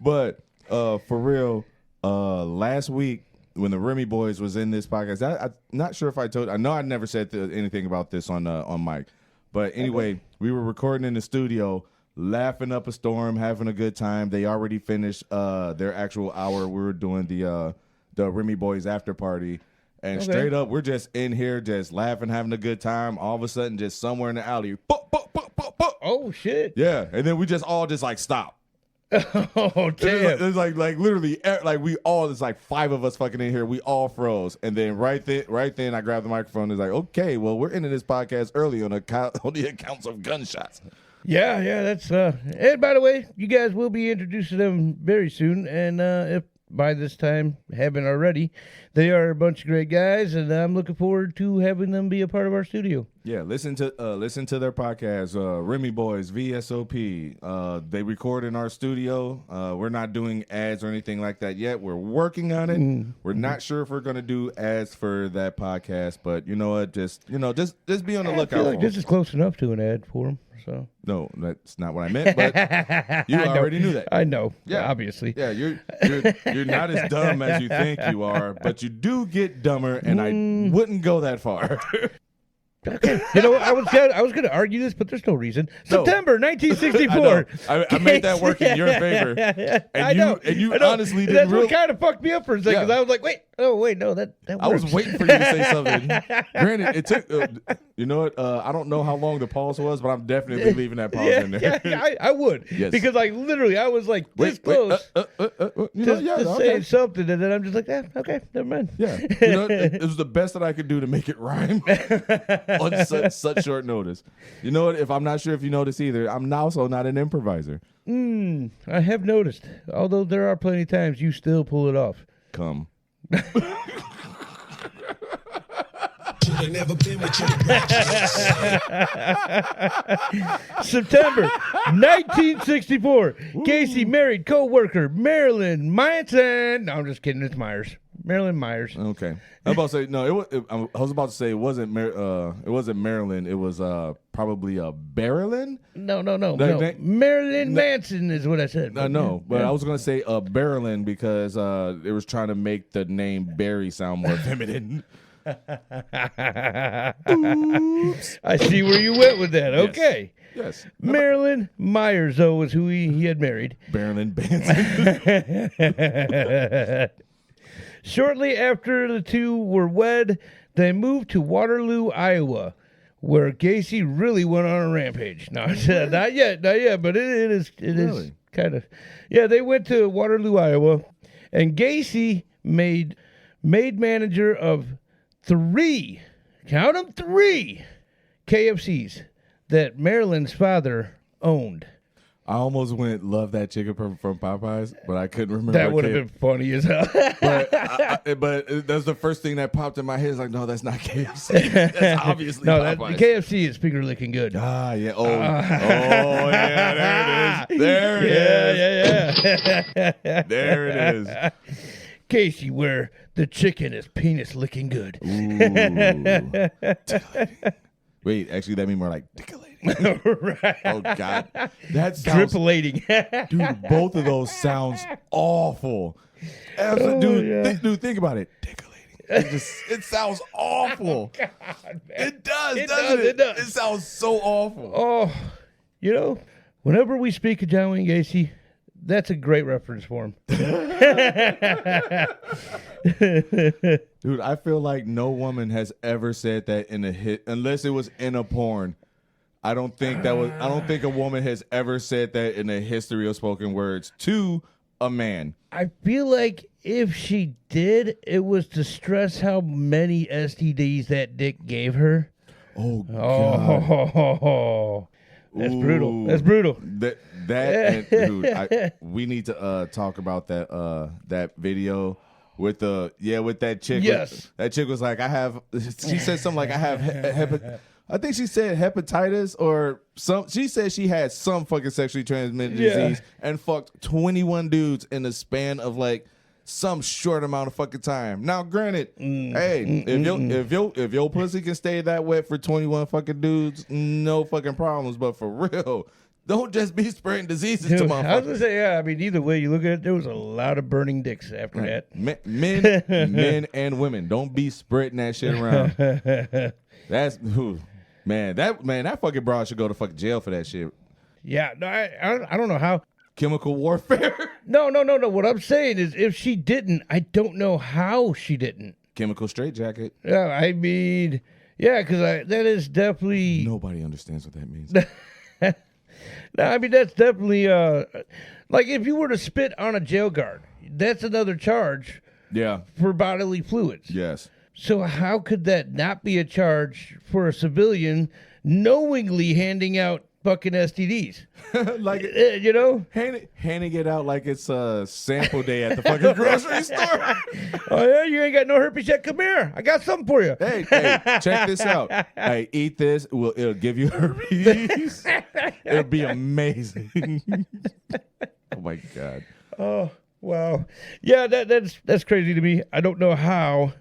But for real, last week when the Remy Boys was in this podcast, I'm not sure if I told. I know I never said anything about this on mic, but anyway, we were recording in the studio, laughing up a storm, having a good time. They already finished their actual hour. We were doing the Remy Boys after party. And straight up, we're just in here, just laughing, having a good time. All of a sudden, just somewhere in the alley, Oh shit! yeah, and then we just all just like stop. Oh damn! It's like literally, like we all, it's like 5 of us fucking in here. We all froze, and then right then, I grabbed the microphone. And it's like, okay, well, we're ending this podcast early on the accounts of gunshots. Yeah, that's. And by the way, you guys will be introducing them very soon, and if by this time haven't already, they are a bunch of great guys, and I'm looking forward to having them be a part of our studio. Yeah, listen to their podcast, Remy Boys VSOP. They record in our studio. We're not doing ads or anything like that yet. We're working on it. We're not sure if we're gonna do ads for that podcast, but you know what? Just be on the lookout. I feel like this is close enough to an ad for them. So no, that's not what I meant. But you already knew that. I know. Yeah, obviously. Yeah, you're not as dumb as you think you are, but you do get dumber, and I wouldn't go that far. Okay. You know, I was going to argue this, but there's no reason. September 1964. I made that work in your favor. And I know. You I know. honestly didn't. That's what kind of fucked me up for a second. Yeah. I was like, wait, no, that works. I was waiting for you to say something. Granted, it took. You know what? I don't know how long the pause was, but I'm definitely leaving that pause in there. Yeah, I would. Yes. Because like literally, I was like this close to saying something, and then I'm just like, okay, never mind. Yeah, you know, it was the best that I could do to make it rhyme on such short notice. You know what? If I'm not sure if you notice either, I'm also not an improviser. I have noticed. Although there are plenty of times you still pull it off. Come. September 1964. Gacy married co-worker Marilyn Manson. No, I'm just kidding. It's Myers. Marilyn Myers. Okay. I was about to say no. I was about to say it wasn't Marilyn. It was probably a Barrelin. No. Marilyn Manson is what I said. I know, but I was gonna say a Barrelin because it was trying to make the name Barry sound more feminine. Oops. I see where you went with that. Okay. Yes. Marilyn Myers, though, was who he had married. Marilyn Manson. Shortly after the two were wed, they moved to Waterloo, Iowa, where Gacy really went on a rampage. No, not yet, but it is kind of. Yeah, they went to Waterloo, Iowa, and Gacy made manager of 3, count them 3, KFCs that Marilyn's father owned. I almost went love that chicken from Popeyes, but I couldn't remember. That would have been funny as hell. but that's the first thing that popped in my head. Is like, no, that's not KFC. That's obviously Popeyes. The KFC is finger licking good. Ah, yeah. Oh, yeah. There it is. Yeah. There it is. Casey, where the chicken is penis licking good. Ooh. Wait, actually, that means more like tickling. Right. Oh God, that sounds drippulating. Dude, both of those sounds awful. Dude, think about it. Tickling. It sounds awful. Oh, God, it does. It does. It sounds so awful. Oh, you know, whenever we speak of John Wayne Gacy, that's a great reference for him. Dude, I feel like no woman has ever said that in a hit unless it was in a porn. I don't think a woman has ever said that in the history of spoken words to a man. I feel like if she did, it was to stress how many STDs that dick gave her. Oh God. Oh, that's brutal. That's brutal. And, dude, we need to talk about that video with that chick. Yes. That chick was like, she said something like, I have I think she said hepatitis or she said she had some fucking sexually transmitted disease and fucked 21 dudes in the span of like some short amount of fucking time. Now, granted, if your pussy can stay that wet for 21 fucking dudes, no fucking problems. But for real, don't just be spreading diseases to motherfuckers. I was gonna say, I mean, either way you look at it, there was a lot of burning dicks after that. Men and women, don't be spreading that shit around. That fucking broad should go to fucking jail for that shit. Yeah, no, I don't know how. Chemical warfare. No. What I'm saying is, if she didn't, I don't know how she didn't. Chemical straitjacket. Yeah, I mean, yeah, because that is definitely. Nobody understands what that means. No, I mean that's definitely like if you were to spit on a jail guard, that's another charge. Yeah. For bodily fluids. Yes. So how could that not be a charge for a civilian knowingly handing out fucking STDs? Like, you know? Handing it out like it's a sample day at the fucking grocery store. Oh, yeah? You ain't got no herpes yet? Come here. I got something for you. Hey, check this out. Hey, eat this. It'll give you herpes. It'll be amazing. Oh, my God. Oh, wow. Yeah, that's crazy to me. I don't know how.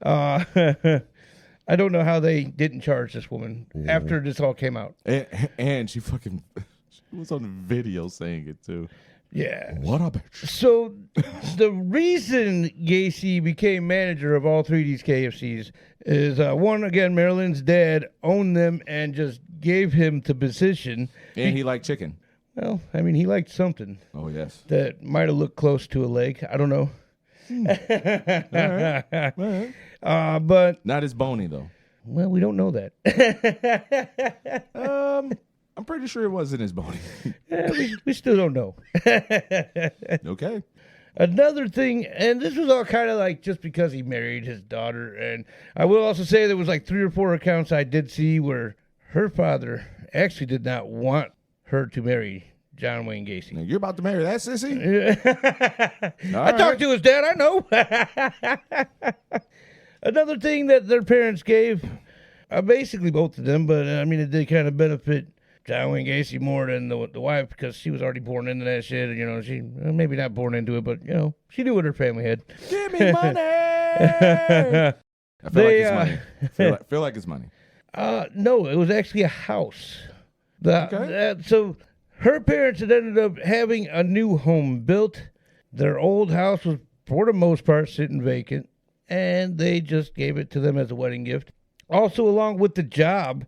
I don't know how they didn't charge this woman after this all came out. And she was on the video saying it too. Yeah. What a bitch. So the reason Gacy became manager of all three of these KFCs is one, again, Marilyn's dad owned them and just gave him the position. And he liked chicken. Well, I mean, he liked something. Oh, yes. That might have looked close to a leg. I don't know. All right. But not as bony though. Well, we don't know that. I'm pretty sure it wasn't as bony. We still don't know. Okay. Another thing, and this was all kind of like just because he married his daughter, and I will also say there was like 3 or 4 accounts I did see where her father actually did not want her to marry John Wayne Gacy. Now, you're about to marry that sissy? I talked to his dad, I know. Another thing that their parents gave, basically both of them, but I mean, it did kind of benefit John Wayne Gacy more than the wife because she was already born into that shit. You know, she maybe not born into it, but you know, she knew what her family had. Give me money. I feel like it's money. Feel like it's money. No, it was actually a house. Okay. So her parents had ended up having a new home built. Their old house was, for the most part, sitting vacant, and they just gave it to them as a wedding gift. Also, along with the job,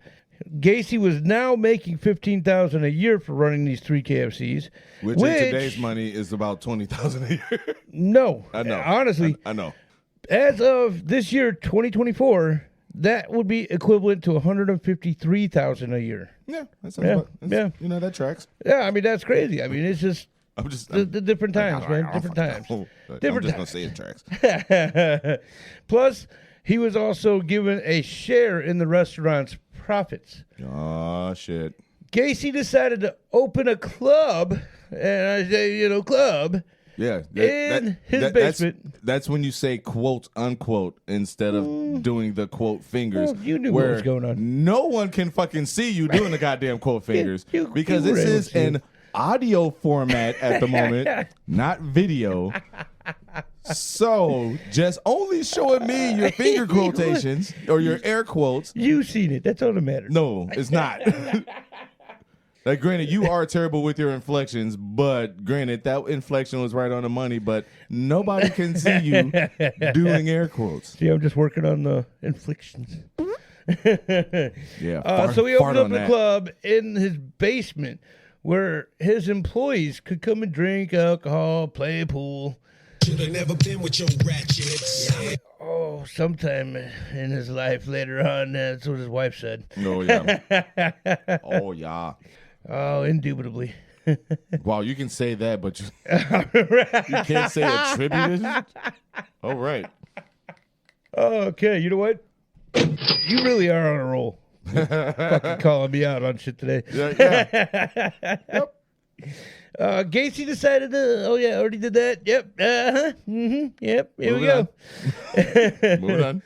Gacy was now making $15,000 a year for running these 3 KFCs, which in today's money is about $20,000 a year. No, I know. Honestly, I know. As of this year, 2024, that would be equivalent to $153,000 a year. Yeah, that sounds yeah. You know, that tracks. Yeah, I mean that's crazy. I mean it's just the different times, like, man. Different times. I'm just gonna say it tracks. Plus, he was also given a share in the restaurant's profits. Oh shit! Gacy decided to open a club, and I say, club. Yeah, in his basement. That's when you say quote unquote instead of doing the quote fingers. Well, you knew what was going on. No one can fucking see you doing the goddamn quote fingers because this is an audio format at the moment, not video. So just only showing me your finger quotations or your air quotes. You've seen it. That's all that matters. No, it's not. Like, granted, you are terrible with your inflections, but granted, that inflection was right on the money, but nobody can see you doing air quotes. See, I'm just working on the inflections. Yeah. So he opened up a club in his basement where his employees could come and drink alcohol, play pool. Should have never been with your ratchet. Oh, sometime in his life later on, that's what his wife said. Oh, yeah. Oh, yeah. Oh, indubitably. Wow, you can say that, but you can't say attributed? All right. Okay, you know what? You really are on a roll. Fucking calling me out on shit today. Yeah. Yep. Gacy decided to, oh yeah, already did that. Yep. Yep. Here we go. Moving on.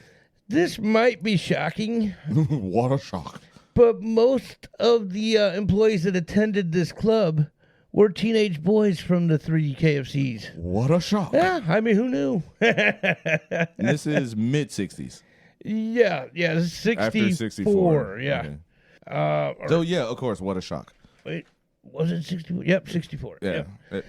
This might be shocking, What a shock. but most of the employees that attended this club were teenage boys from the 3 KFCs. What a shock. Yeah, I mean, who knew? And this is mid-60s. Yeah, 64. After 64. Yeah. Okay. So, yeah, of course, what a shock. Wait, was it 64? Yep, 64. Yeah. Yep.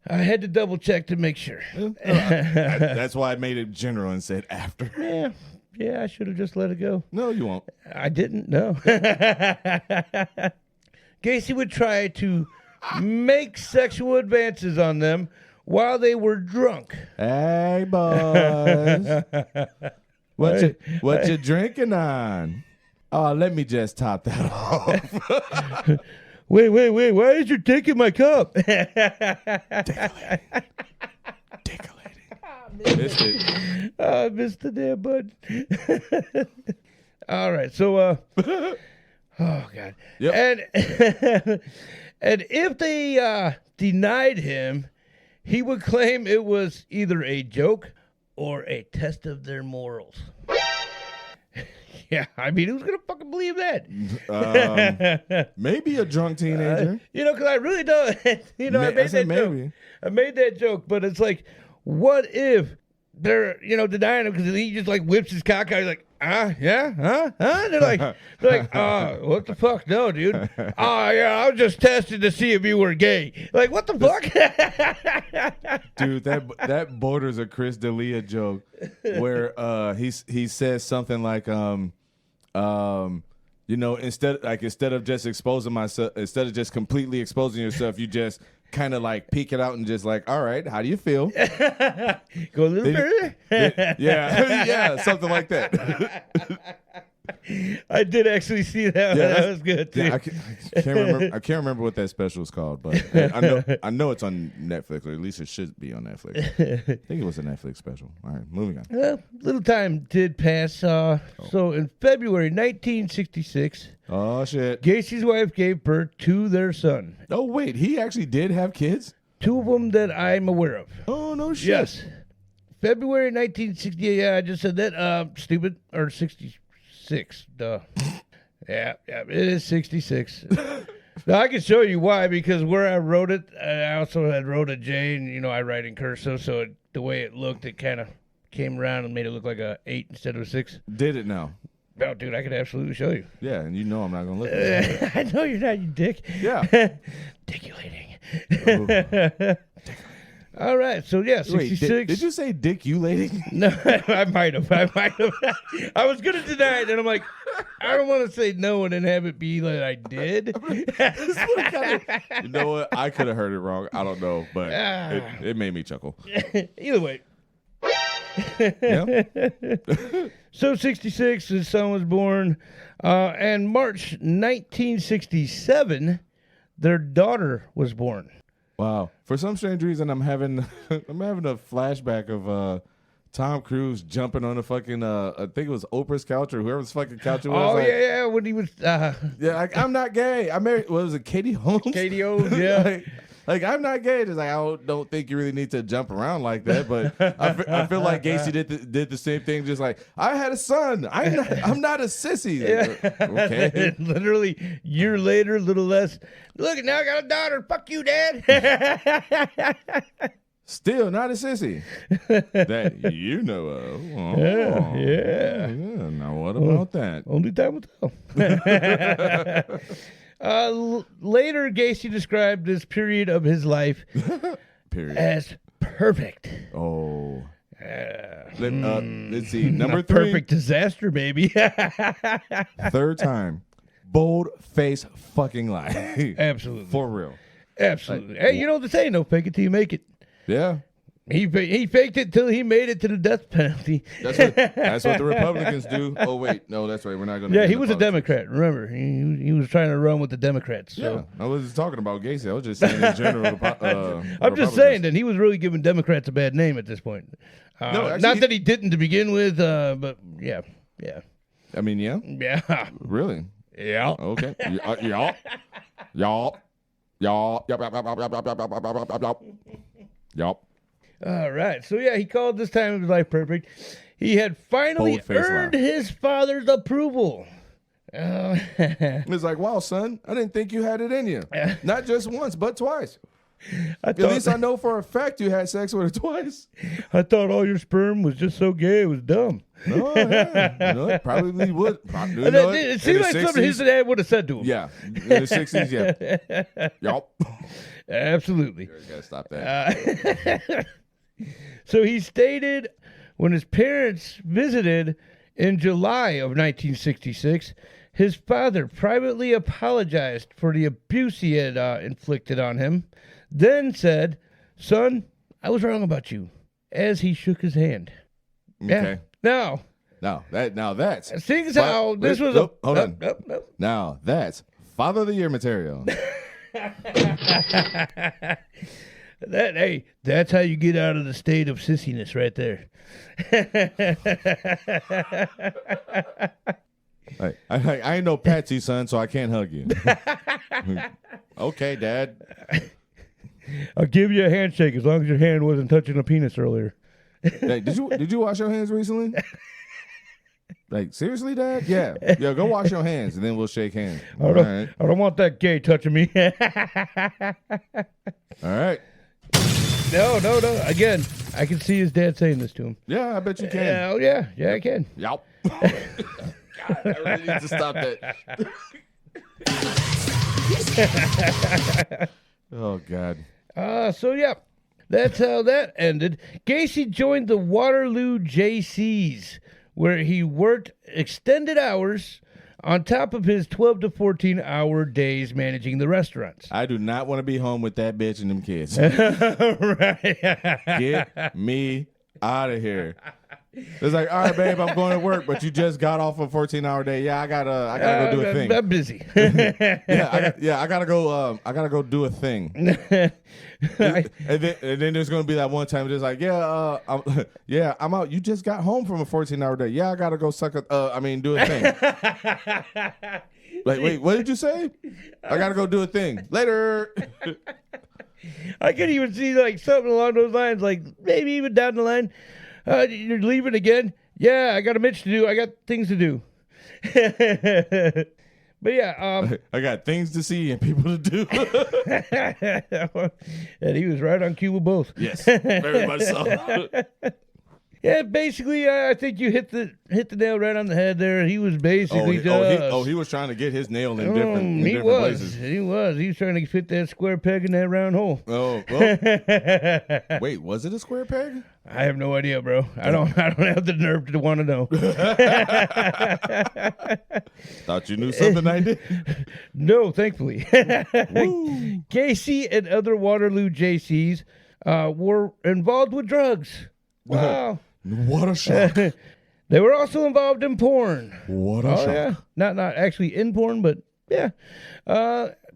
I had to double check to make sure. That's why I made it general and said after. Yeah, I should have just let it go. No, you won't. I didn't, no. Gacy would try to make sexual advances on them while they were drunk. Hey, boys. What you drinking on? Oh, let me just top that off. Wait. Why is you taking my cup? Tickling. Missed it. I missed the damn button. All right, so, oh, God. Yep. And if they denied him, he would claim it was either a joke or a test of their morals. Yeah, I mean, who's going to fucking believe that? Maybe a drunk teenager. Because I really don't. I made that joke. I made that joke, but it's like, what if they're, denying him because he just like whips his cock out? He's like, yeah, huh? They're like, what the fuck? No, dude. Yeah, I was just testing to see if you were gay. Like, what the fuck? Dude, that borders a Chris D'Elia joke where he says something like instead of just exposing myself, instead of just completely exposing yourself, you just kind of like peek it out and just like, all right, how do you feel? Go a little further. Yeah, something like that. I did actually see that. Yeah, that was good too. Yeah, I can't remember what that special is called, but I know it's on Netflix, or at least it should be on Netflix. I think it was a Netflix special. All right, moving on. Well, little time did pass. So in February 1966, oh shit, Gacy's wife gave birth to their son. Oh wait, he actually did have kids? 2 of them that I'm aware of. Oh no shit. Yes. February 1968. Yeah, I just said that. Stupid. Or 66. Duh. Yeah, it is 66. Now, I can show you why, because where I wrote it, I also had wrote a J, and, I write in cursive, so the way it looked, it kind of came around and made it look like a 8 instead of a 6. Did it now? No, dude, I could absolutely show you. Yeah, and I'm not going to look at it. I know you're not, you dick. Yeah. Dickulating. All right, so yeah, 66. Wait, did you say dick-ulating? No, I might have. I was going to deny it, and I'm like, I don't want to say no and then have it be that I did. You know what? I could have heard it wrong. I don't know, but it made me chuckle. Either way. Yeah. So 66, his son was born. And March 1967, their daughter was born. Wow. For some strange reason, I'm having a flashback of Tom Cruise jumping on a fucking I think it was Oprah's couch or whoever's fucking couch it was. Oh, yeah, when he was I'm not gay. I married, what was it, Katie Holmes? Katie Holmes, yeah. like I'm not gay. Just like I don't think you really need to jump around like that. But I feel like Gacy did the same thing. Just like, I had a son. I'm not a sissy. Yeah. Okay. Literally year later, a little less. Look, now I got a daughter. Fuck you, Dad. Still not a sissy that you know of. Oh, yeah. Now what about that? Only time will tell. Later, Gacy described this period of his life as perfect. Oh. Let's see. Number 3. Perfect disaster, baby. Third time. Bold face fucking lie. Absolutely. For real. Absolutely. Hey, you know the saying, don't fake it till you make it. Yeah. He faked it till he made it to the death penalty. That's what the Republicans do. Oh wait, no, that's right. We're not going to. Yeah, he was a Democrat. Remember, he was trying to run with the Democrats. So. Yeah, I wasn't talking about Gacy. I was just saying in general. I'm just saying that he was really giving Democrats a bad name at this point. No, actually, not that he didn't to begin with, but yeah. I mean, yeah. Yeah. Really? Yeah. Okay. Y'all. Y'all. Yup. All right. So, yeah, he called this time of his life perfect. He had finally Bold-faced earned lie. his father's approval. It's like, wow, son, I didn't think you had it in you. Not just once, but twice. At thought- least I know for a fact you had sex with her twice. I thought all your sperm was just so gay it was dumb. No, yeah. No, it probably would. Probably, And it seems like something his dad would have said to him. Yeah. In the 60s, yeah. Yup. Absolutely. Gotta stop that. So he stated when his parents visited in July of 1966, his father privately apologized for the abuse he had inflicted on him, then said, "Son, I was wrong about you," as he shook his hand. Okay. Yeah. Now that's Seeing as how this was nope, hold on. Nope. Now that's Father of the Year material. That's how you get out of the state of sissiness right there. I ain't no Patsy, son, so I can't hug you. Okay, Dad. I'll give you a handshake as long as your hand wasn't touching a penis earlier. Hey, did you wash your hands recently? Like, seriously, Dad? Yeah, go wash your hands and then we'll shake hands. All right. I don't want that gay touching me. All right. No. Again, I can see his dad saying this to him. Yeah, I bet you can. Yeah, I can. Yup. God, I really need to stop that. Oh, God. So yeah, that's how that ended. Gacy joined the Waterloo JCs, where he worked extended hours on top of his 12 to 14-hour days managing the restaurants. I do not want to be home with that bitch and them kids. Right. Get me out of here. It's like, all right, babe, I'm going to work, but you just got off a 14-hour day. Yeah, I gotta go do a thing. I'm busy. I gotta go do a thing. and then there's gonna be that one time it's like, I'm out. You just got home from a 14-hour day. Yeah, I gotta go do a thing. Like, wait, what did you say? I gotta go do a thing later. I could even see like something along those lines, like maybe even down the line. You're leaving again? Yeah, I got a Mitch to do. I got things to do. But yeah, I got things to see and people to do. And he was right on cue with both. Yes, very much so. Yeah, basically, I think you hit the nail right on the head there. He was basically he was trying to get his nail in different places. He was trying to fit that square peg in that round hole. Oh, well. Wait, was it a square peg? I have no idea, bro. I don't have the nerve to want to know. Thought you knew something I did. No, thankfully. Gacy and other Waterloo JCs were involved with drugs. Wow. What a shock. They were also involved in porn. What a shock. Yeah. Not actually in porn, but yeah.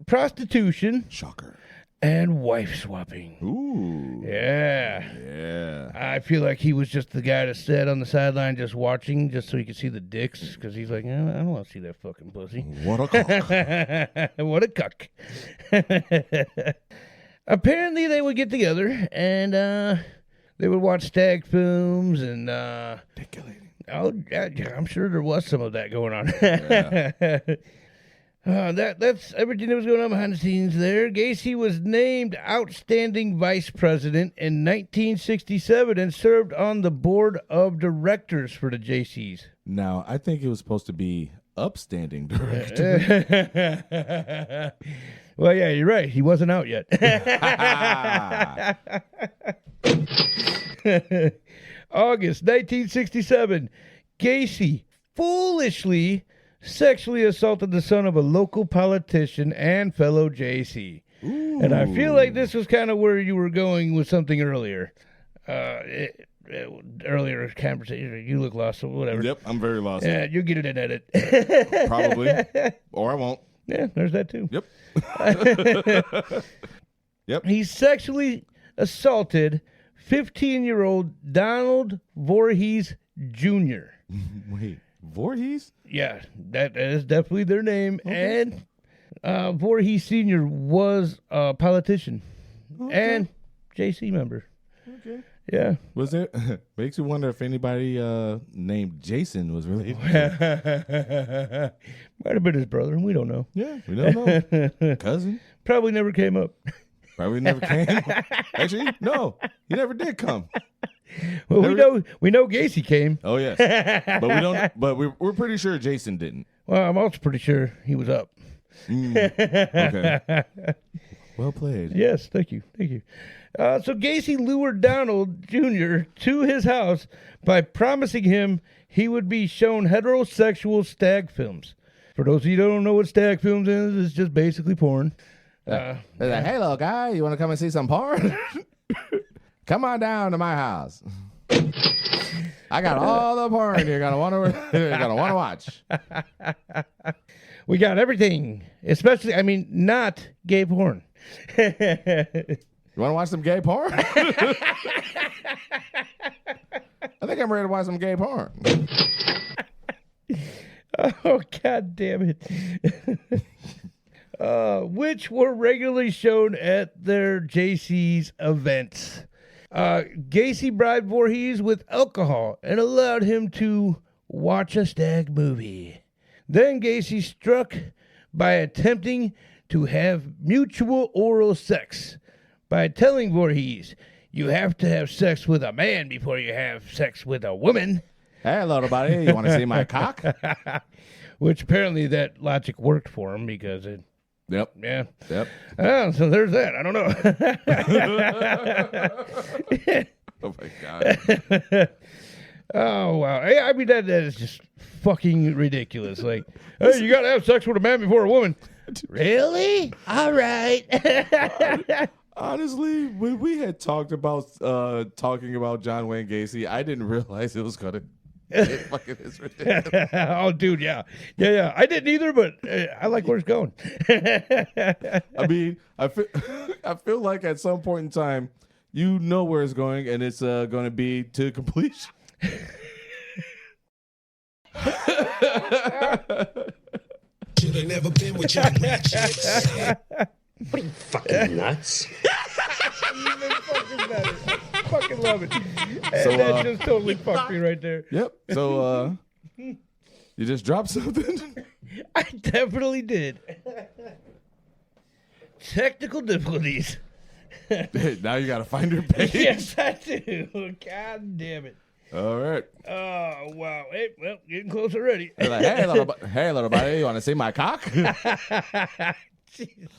Prostitution. Shocker. And wife swapping. Ooh. Yeah. Yeah. I feel like he was just the guy that sat on the sideline just watching, just so he could see the dicks, because he's like, I don't want to see that fucking pussy. What a cock. What a cuck. Apparently, they would get together and they would watch stag films and Articulating. oh, yeah, I'm sure there was some of that going on. Yeah. That's everything that was going on behind the scenes there. Gacy was named Outstanding Vice President in 1967 and served on the board of directors for the JCs. Now, I think it was supposed to be upstanding director. Well, yeah, you're right. He wasn't out yet. August 1967, Gacy foolishly sexually assaulted the son of a local politician and fellow JC. Ooh. And I feel like this was kind of where you were going with something earlier. Earlier conversation. You look lost, so whatever. Yep, I'm very lost. Yeah, you'll get it in edit. Probably. Or I won't. Yeah, there's that too. Yep. Yep. He sexually assaulted 15-year-old Donald Voorhees Jr. Wait, Voorhees? Yeah, that is definitely their name. Okay. And Voorhees Sr. was a politician and JC member. Okay. Yeah. Was there? Makes you wonder if anybody named Jason was related. Might have been his brother. We don't know. Yeah, we don't know. Cousin. Probably never came up. Probably never came. Actually, no, he never did come. Well, we know Gacy came. Oh yes, but we don't. But we're pretty sure Jason didn't. Well, I'm also pretty sure he was up. Okay. Well played. Yes, thank you. So Gacy lured Donald Jr. to his house by promising him he would be shown heterosexual stag films. For those of you who don't know what stag films is, it's just basically porn. They're like, hey, little guy, you want to come and see some porn? Come on down to my house. I got all the porn you're gonna want to watch. We got everything, especially, not gay porn. You want to watch some gay porn? I think I'm ready to watch some gay porn. Oh, God damn it. Which were regularly shown at their JC's events. Gacy bribed Voorhees with alcohol and allowed him to watch a stag movie. Then Gacy struck by attempting to have mutual oral sex by telling Voorhees, you have to have sex with a man before you have sex with a woman. Hey, little buddy, you want to see my cock? Which apparently that logic worked for him because it. Yep. Yeah. Yep. So there's that. I don't know. Oh, my God. Oh, wow. That is just fucking ridiculous. Like, hey, you got to have sex with a man before a woman. Really? All right. Honestly, when we had talking about John Wayne Gacy, I didn't realize it was going to it fucking is ridiculous. Oh, dude, yeah. I didn't either, but I like where it's going. I feel like at some point in time, you know where it's going, and it's going to be to completion. Should have never been with your ratchets. What are you fucking nuts? I fucking love it. So, that just totally fucked me right there. Yep. So, you just dropped something? I definitely did. Technical difficulties. Now you got to find her page. Yes, I do. God damn it. All right. Oh, wow. Hey, well, getting close already. You're like, hey, little buddy, you want to see my cock? Jesus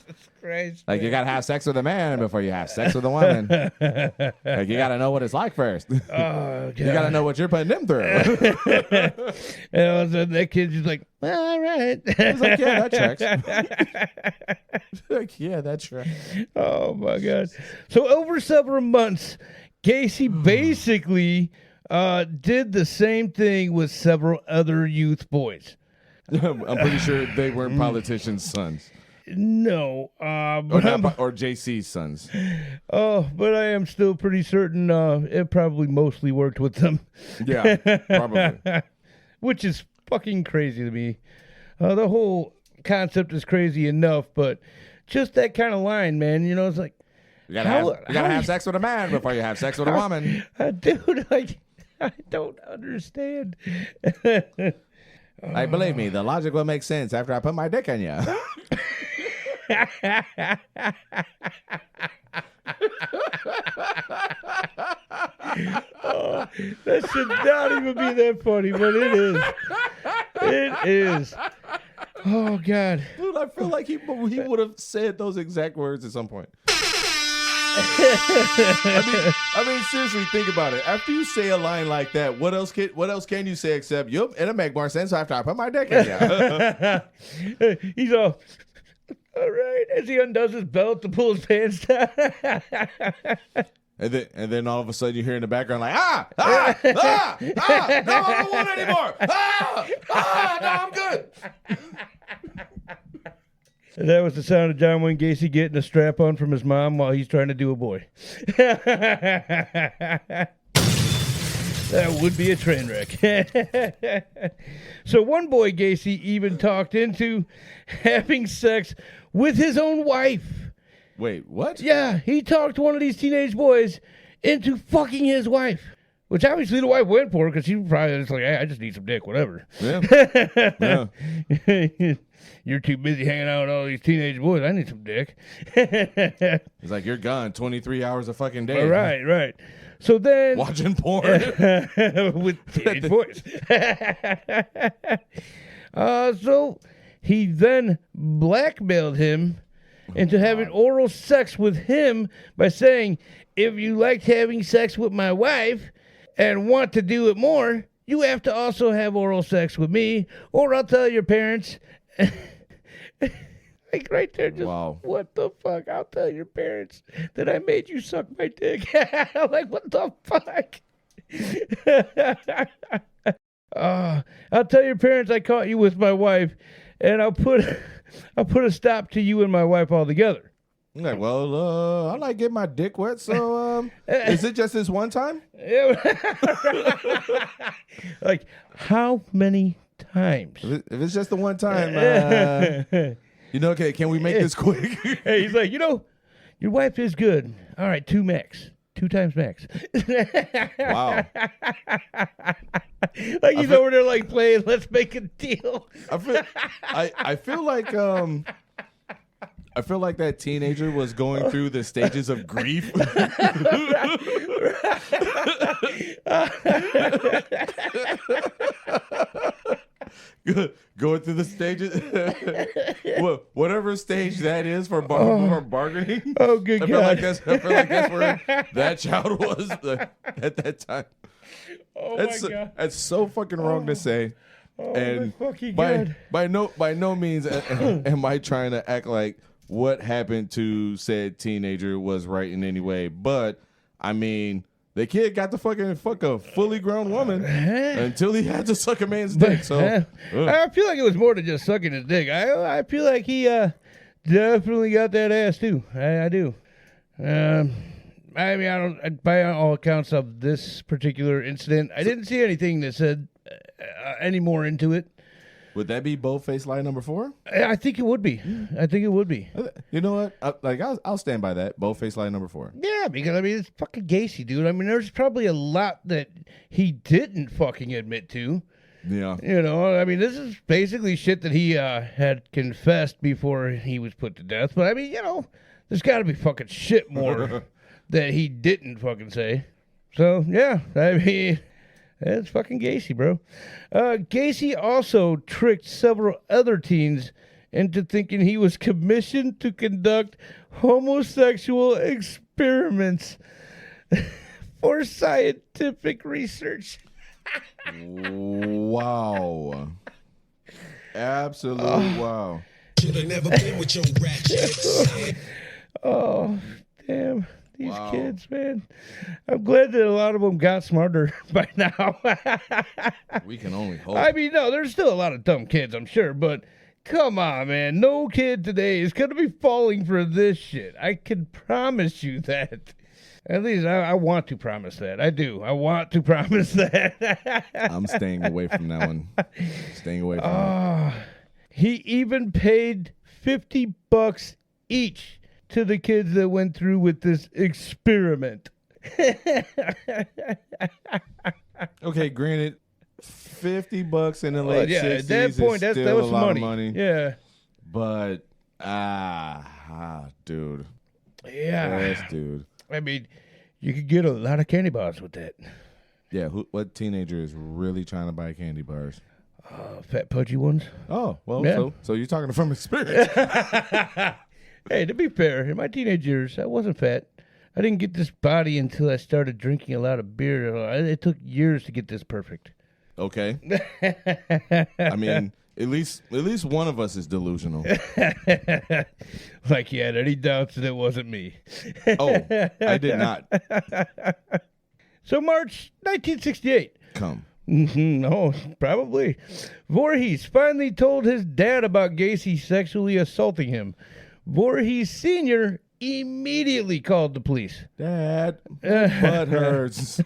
Christ. Like, you got to have sex with a man before you have sex with a woman. Like, you got to know what it's like first. Oh, God. You got to know what you're putting them through. And all of a sudden, that kid's just like, all right. He's like, yeah, that tracks. Like, yeah, that tracks. Oh, my God. So, over several months, Gacy basically did the same thing with several other youth boys. I'm pretty sure they weren't politicians' sons. No. Or JC's sons. Oh, but I am still pretty certain it probably mostly worked with them. Yeah, probably. Which is fucking crazy to me. The whole concept is crazy enough, but just that kind of line, man, it's like... You gotta have sex with a man before you have sex with a woman. Dude, I don't understand. Like, believe me, the logic will make sense after I put my dick in you. Oh, that should not even be that funny, but it is. It is. Oh, God. Dude, I feel like he would have said those exact words at some point. I mean, seriously, think about it. After you say a line like that, what else can you say except, yup, it'll make more sense after I put my dick in you. He's all right, as he undoes his belt to pull his pants down. And then all of a sudden you hear in the background like, no, I don't want anymore. No, I'm good. That was the sound of John Wayne Gacy getting a strap on from his mom while he's trying to do a boy. That would be a train wreck. So one boy, Gacy, even talked into having sex with his own wife. Wait, what? Yeah, he talked one of these teenage boys into fucking his wife. Which obviously the wife went for because she probably was like, hey, I just need some dick, whatever. Yeah. Yeah. You're too busy hanging out with all these teenage boys. I need some dick. It's like, you're gone 23 hours a fucking day. Right. So then... Watching porn. with teenage boys. So he then blackmailed him into having oral sex with him by saying, if you liked having sex with my wife and want to do it more, you have to also have oral sex with me, or I'll tell your parents. Like right there, just what the fuck? I'll tell your parents that I made you suck my dick. Like, what the fuck? I'll tell your parents I caught you with my wife, and I'll put a stop to you and my wife altogether. Like, well, I like getting my dick wet, so is it just this one time? Like, how many times? If it's just the one time, okay, can we make this quick? Hey, he's like, your wife is good. All right, 2 max. 2 times max. Wow. Like he's over there like playing, let's make a deal. I feel like that teenager was going through the stages of grief. Going through the stages, whatever stage that is for bargaining. Oh, good God! I feel like that's where that child was at that time. Oh my God! That's so fucking wrong to say. Oh, And my fucking God. by no means am I trying to act like what happened to said teenager was right in any way. But I mean, the kid got to fucking fuck a fully grown woman until he had to suck a man's dick. So I feel like it was more than just sucking his dick. I feel like he definitely got that ass too. I do. I mean, I don't. By all accounts of this particular incident, I didn't see anything that said any more into it. Would that be bold-faced lie number 4? I think it would be. I think it would be. You know what? I'll stand by that. Bold-faced lie number 4. Yeah, because I mean it's fucking Gacy, dude. I mean, there's probably a lot that he didn't fucking admit to. Yeah. I mean, this is basically shit that he had confessed before he was put to death. But I mean, there's got to be fucking shit more that he didn't fucking say. So yeah, I mean. It's fucking Gacy, bro. Gacy also tricked several other teens into thinking he was commissioned to conduct homosexual experiments for scientific research. Wow. Absolute wow. Should have never been with your ratchet. Oh, damn. These kids, man. I'm glad that a lot of them got smarter by now. We can only hope. I mean, no, there's still a lot of dumb kids, I'm sure, but come on, man. No kid today is going to be falling for this shit. I can promise you that. At least I want to promise that. I do. I want to promise that. I'm staying away from that one. Staying away from it. He even paid $50 each to the kids that went through with this experiment. Okay, granted, $50 in the late 60s at that point, is still that was a lot money. of money. Yeah. But, dude. Yeah. Yes, dude. I mean, you could get a lot of candy bars with that. Yeah, what teenager is really trying to buy candy bars? Fat pudgy ones. Oh, well, Yeah. so you're talking from experience. Hey, to be fair, in my teenage years, I wasn't fat. I didn't get this body until I started drinking a lot of beer. It took years to get this perfect. Okay. I mean, at least one of us is delusional. Like you had any doubts that it wasn't me. Oh, I did not. So March 1968. Come. No, probably. Voorhees finally told his dad about Gacy sexually assaulting him. Voorhees Sr. immediately called the police. Dad, my butt hurts.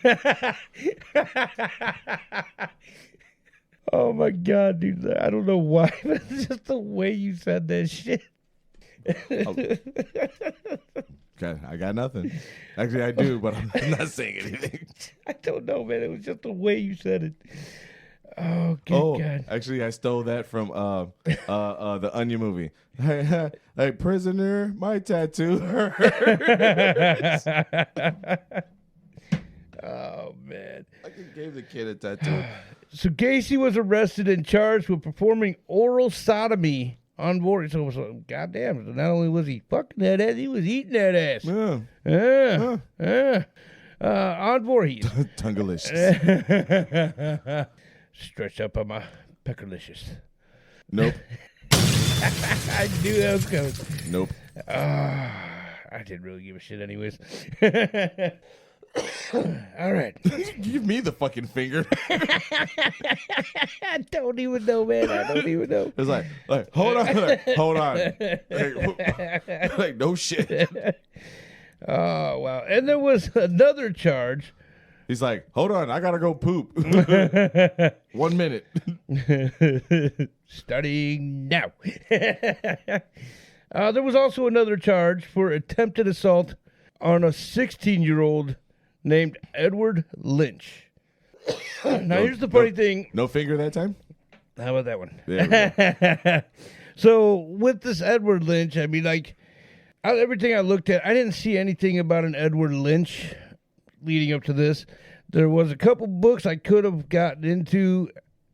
Oh my God, dude. I don't know why, but it's just the way you said that shit. Okay, I got nothing. Actually, I do, but I'm not saying anything. I don't know, man. It was just the way you said it. Oh, good God. Actually, I stole that from the Onion movie. Hey, prisoner, my tattoo hurts. Oh, man. I gave the kid a tattoo. So Gacy was arrested and charged with performing oral sodomy on board. So goddamn, so not only was he fucking that ass, he was eating that ass. On Voorhees. Tungalicious. Stretched up on my peckerlicious. Nope. I knew that was coming. Nope. I didn't really give a shit anyways. All right. Give me the fucking finger. I don't even know, man. I don't even know. It's like hold on. Hold on. Like, no shit. Oh, wow. And there was another charge. He's like, hold on, I gotta go poop. 1 minute. Starting now. There was also another charge for attempted assault on a 16-year-old named Edward Lynch. Now, here's the funny thing. No finger that time? How about that one? There we go. So, with this Edward Lynch, I mean, like, everything I looked at, I didn't see anything about an Edward Lynch leading up to this. There was a couple books I could have gotten into.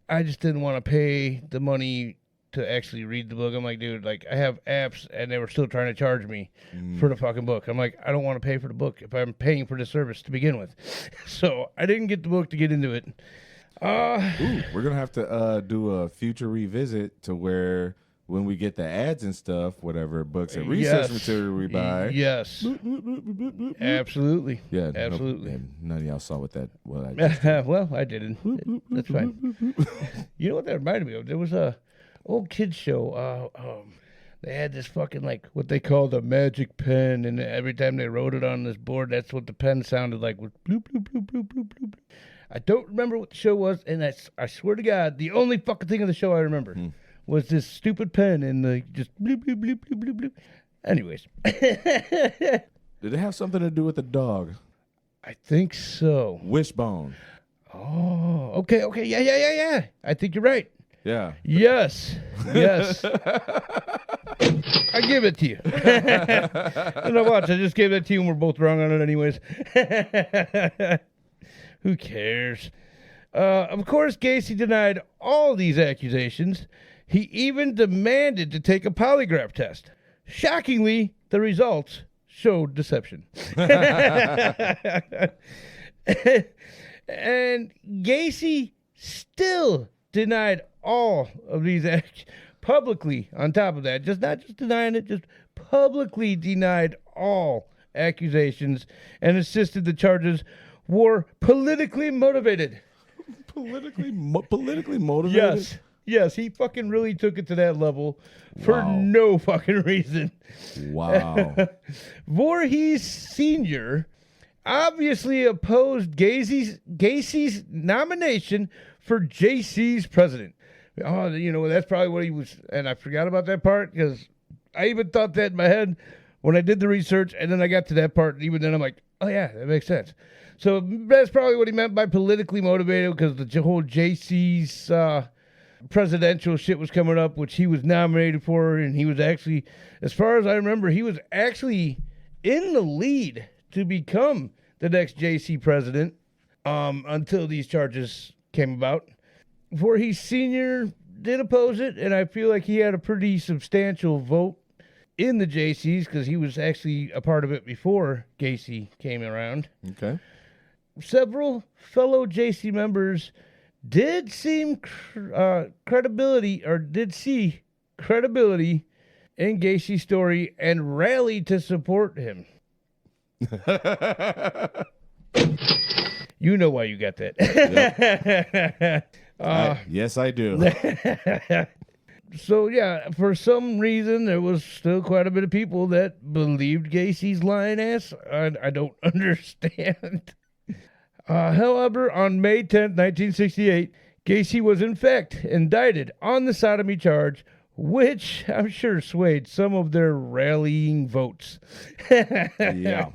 I just didn't want to pay the money to actually read the book. I'm like, dude, like, I have apps, and they were still trying to charge me for the fucking book. I'm like, I don't want to pay for the book if I'm paying for the service to begin with. So I didn't get the book to get into it. We're gonna have to do a future revisit to where when we get the ads and stuff, whatever books and research material we buy. Yes. Absolutely. Yeah, absolutely. None of y'all saw what that. Well, I just, well, I didn't. That's fine. You know what that reminded me of? There was a old kids show. They had this fucking, like, what they call the magic pen, and every time they wrote it on this board, that's what the pen sounded like, was bloop, bloop, bloop, bloop, bloop, bloop. I don't remember what the show was, and I swear to God, the only fucking thing of the show I remember was this stupid pen and the just bloop, bloop, bloop, bloop, bloop, bloop. Anyways. Did it have something to do with the dog? I think so. Wishbone. Oh, okay. Yeah. I think you're right. Yeah. Yes. I give it to you. And watch, I just gave that to you and we're both wrong on it anyways. Who cares? Of course, Gacy denied all these accusations. He even demanded to take a polygraph test. Shockingly, the results showed deception. And Gacy still denied all of these publicly. On top of that, not just denying it, just publicly denied all accusations and insisted the charges were politically motivated. Politically motivated? Yes, he fucking really took it to that level for no fucking reason. Wow. Voorhees Sr. obviously opposed Gacy's nomination for JC's president. Oh, that's probably what he was, and I forgot about that part because I even thought that in my head when I did the research, and then I got to that part, and even then I'm like, oh yeah, that makes sense. So that's probably what he meant by politically motivated, because the whole JC's presidential shit was coming up, which he was nominated for, and he was actually, as far as I remember, he was actually in the lead to become the next JC president until these charges came about. Voorhees Sr. did oppose it, and I feel like he had a pretty substantial vote in the JCs because he was actually a part of it before Gacy came around. Okay. Several fellow JC members did see credibility in Gacy's story and rallied to support him. You know why you got that. Yep. Yes, I do. So yeah, for some reason there was still quite a bit of people that believed Gacy's lying ass. I don't understand. However, on May 10th, 1968, Gacy was in fact indicted on the sodomy charge, which I'm sure swayed some of their rallying votes. Yeah.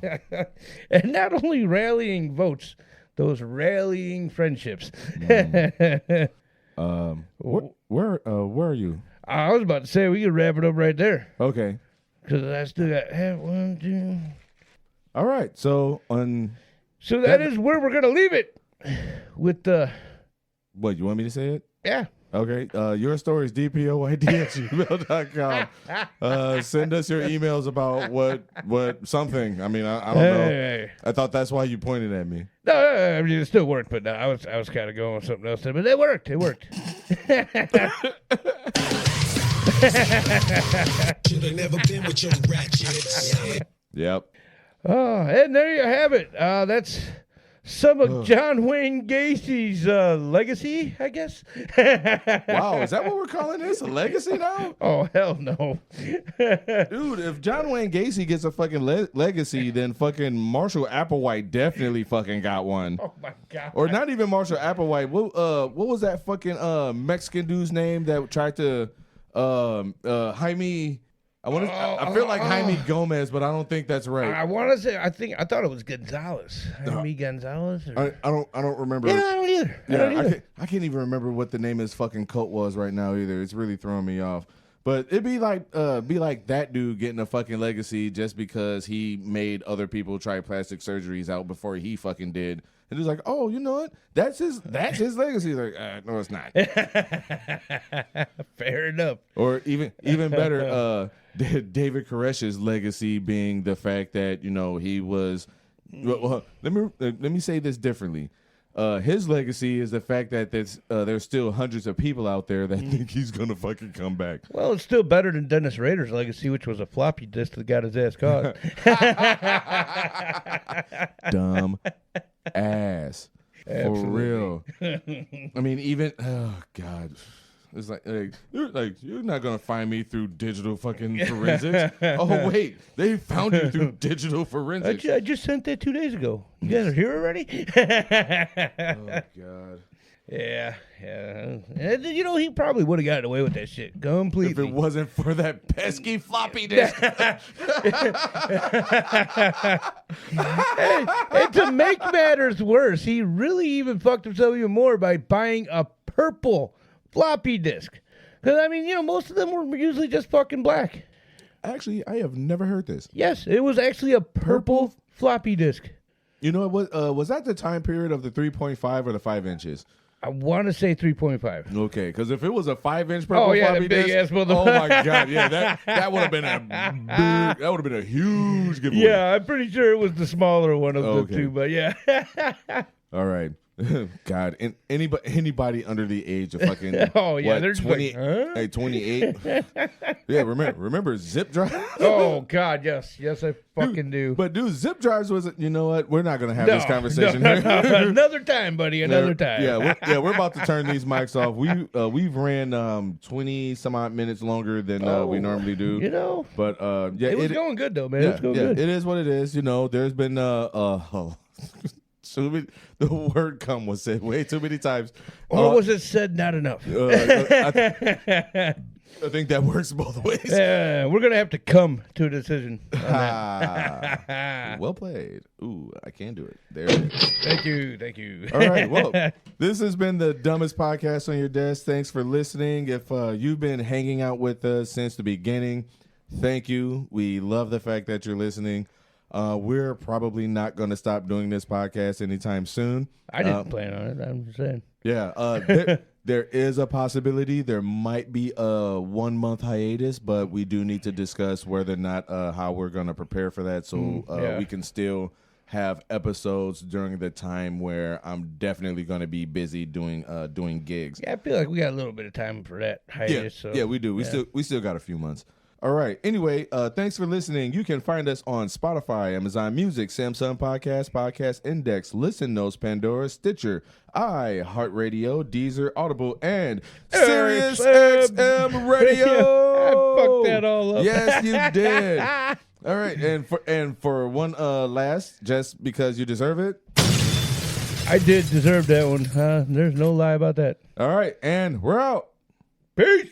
And not only rallying votes, those rallying friendships. Where are you? I was about to say we could wrap it up right there Okay. because I still got 1, 2. All right. So So that is where we're gonna leave it with the what, you want me to say it? yeah. Okay. Your stories, dpoyd@gmail.com. Send us your emails about what something. I mean, I don't know. Hey. I thought that's why you pointed at me. No, I mean it still worked, but no, I was kind of going with something else there, but it worked. It worked. Should've never been with your ratchet. Yep. Oh, and there you have it. That's some of John Wayne Gacy's legacy, I guess. Wow, is that what we're calling this? A legacy now? Oh, hell no. Dude, if John Wayne Gacy gets a fucking legacy, then fucking Marshall Applewhite definitely fucking got one. Oh, my God. Or not even Marshall Applewhite. What was that fucking Mexican dude's name that tried to Jaime? I feel like Jaime Gomez, but I don't think that's right. I want to say, I thought it was Gonzalez. Jaime Gonzalez? Or... I don't remember. Yeah, I don't either. Yeah, I can't even remember what the name of his fucking cult was right now either. It's really throwing me off. But it'd be like that dude getting a fucking legacy just because he made other people try plastic surgeries out before he fucking did. And he's like, oh, you know what? That's his legacy. Like, no, it's not. Fair enough. Or even better, David Koresh's legacy being the fact that he was. Well, let me say this differently. His legacy is the fact that there's still hundreds of people out there that think he's gonna fucking come back. Well, it's still better than Dennis Rader's legacy, which was a floppy disk that got his ass caught. Dumb ass. Absolutely. For real. I mean, even God. It's like you're not gonna find me through digital fucking forensics. Oh wait, they found you through digital forensics. I just sent that 2 days ago. You guys are here already? Oh God. Yeah. And, he probably would have gotten away with that shit completely. If it wasn't for that pesky floppy disk. And to make matters worse, he really even fucked himself even more by buying a purple floppy disk. Because, I mean, most of them were usually just fucking black. Actually, I have never heard this. Yes, it was actually a purple floppy disk. You know what? Was that the time period of the 3.5 or the 5 inches? I want to say 3.5. Okay, because if it was a 5-inch purple the floppy big disk, ass mother- oh my God, yeah, that would have been a huge giveaway. Yeah, I'm pretty sure it was the smaller one of the two, but yeah. All right. God, anybody under the age of fucking they're 20, like, huh? hey, 28. Yeah, remember zip drive? Oh God, yes, I fucking do. But dude, zip drives was, you know what? We're not gonna have this conversation no, here. Another time, buddy. Another time. Yeah, we're about to turn these mics off. We've ran 20 some odd minutes longer than we normally do. But yeah, it was going good though, man. It was going good. It is what it is. There's been so the word "cum" was said way too many times. Or was it said not enough? I think that works both ways. We're going to have to come to a decision on that. Well played. Ooh, I can do it. There it is. Thank you. All right, well, this has been the dumbest podcast on your desk. Thanks for listening. If you've been hanging out with us since the beginning, thank you. We love the fact that you're listening. We're probably not going to stop doing this podcast anytime soon. I didn't plan on it. I'm just saying. Yeah. There is a possibility there might be a 1 month hiatus, but we do need to discuss whether or not how we're going to prepare for that so we can still have episodes during the time where I'm definitely going to be busy doing gigs. Yeah, I feel like we got a little bit of time for that hiatus. Yeah, we do. We still got a few months. All right. Anyway, thanks for listening. You can find us on Spotify, Amazon Music, Samsung Podcast, Podcast Index, Listen Notes, Pandora, Stitcher, iHeartRadio, Deezer, Audible, and Sirius XM Radio. I fucked that all up. Yes, you did. All right, and for one last, just because you deserve it. I did deserve that one. There's no lie about that. All right, and we're out. Peace.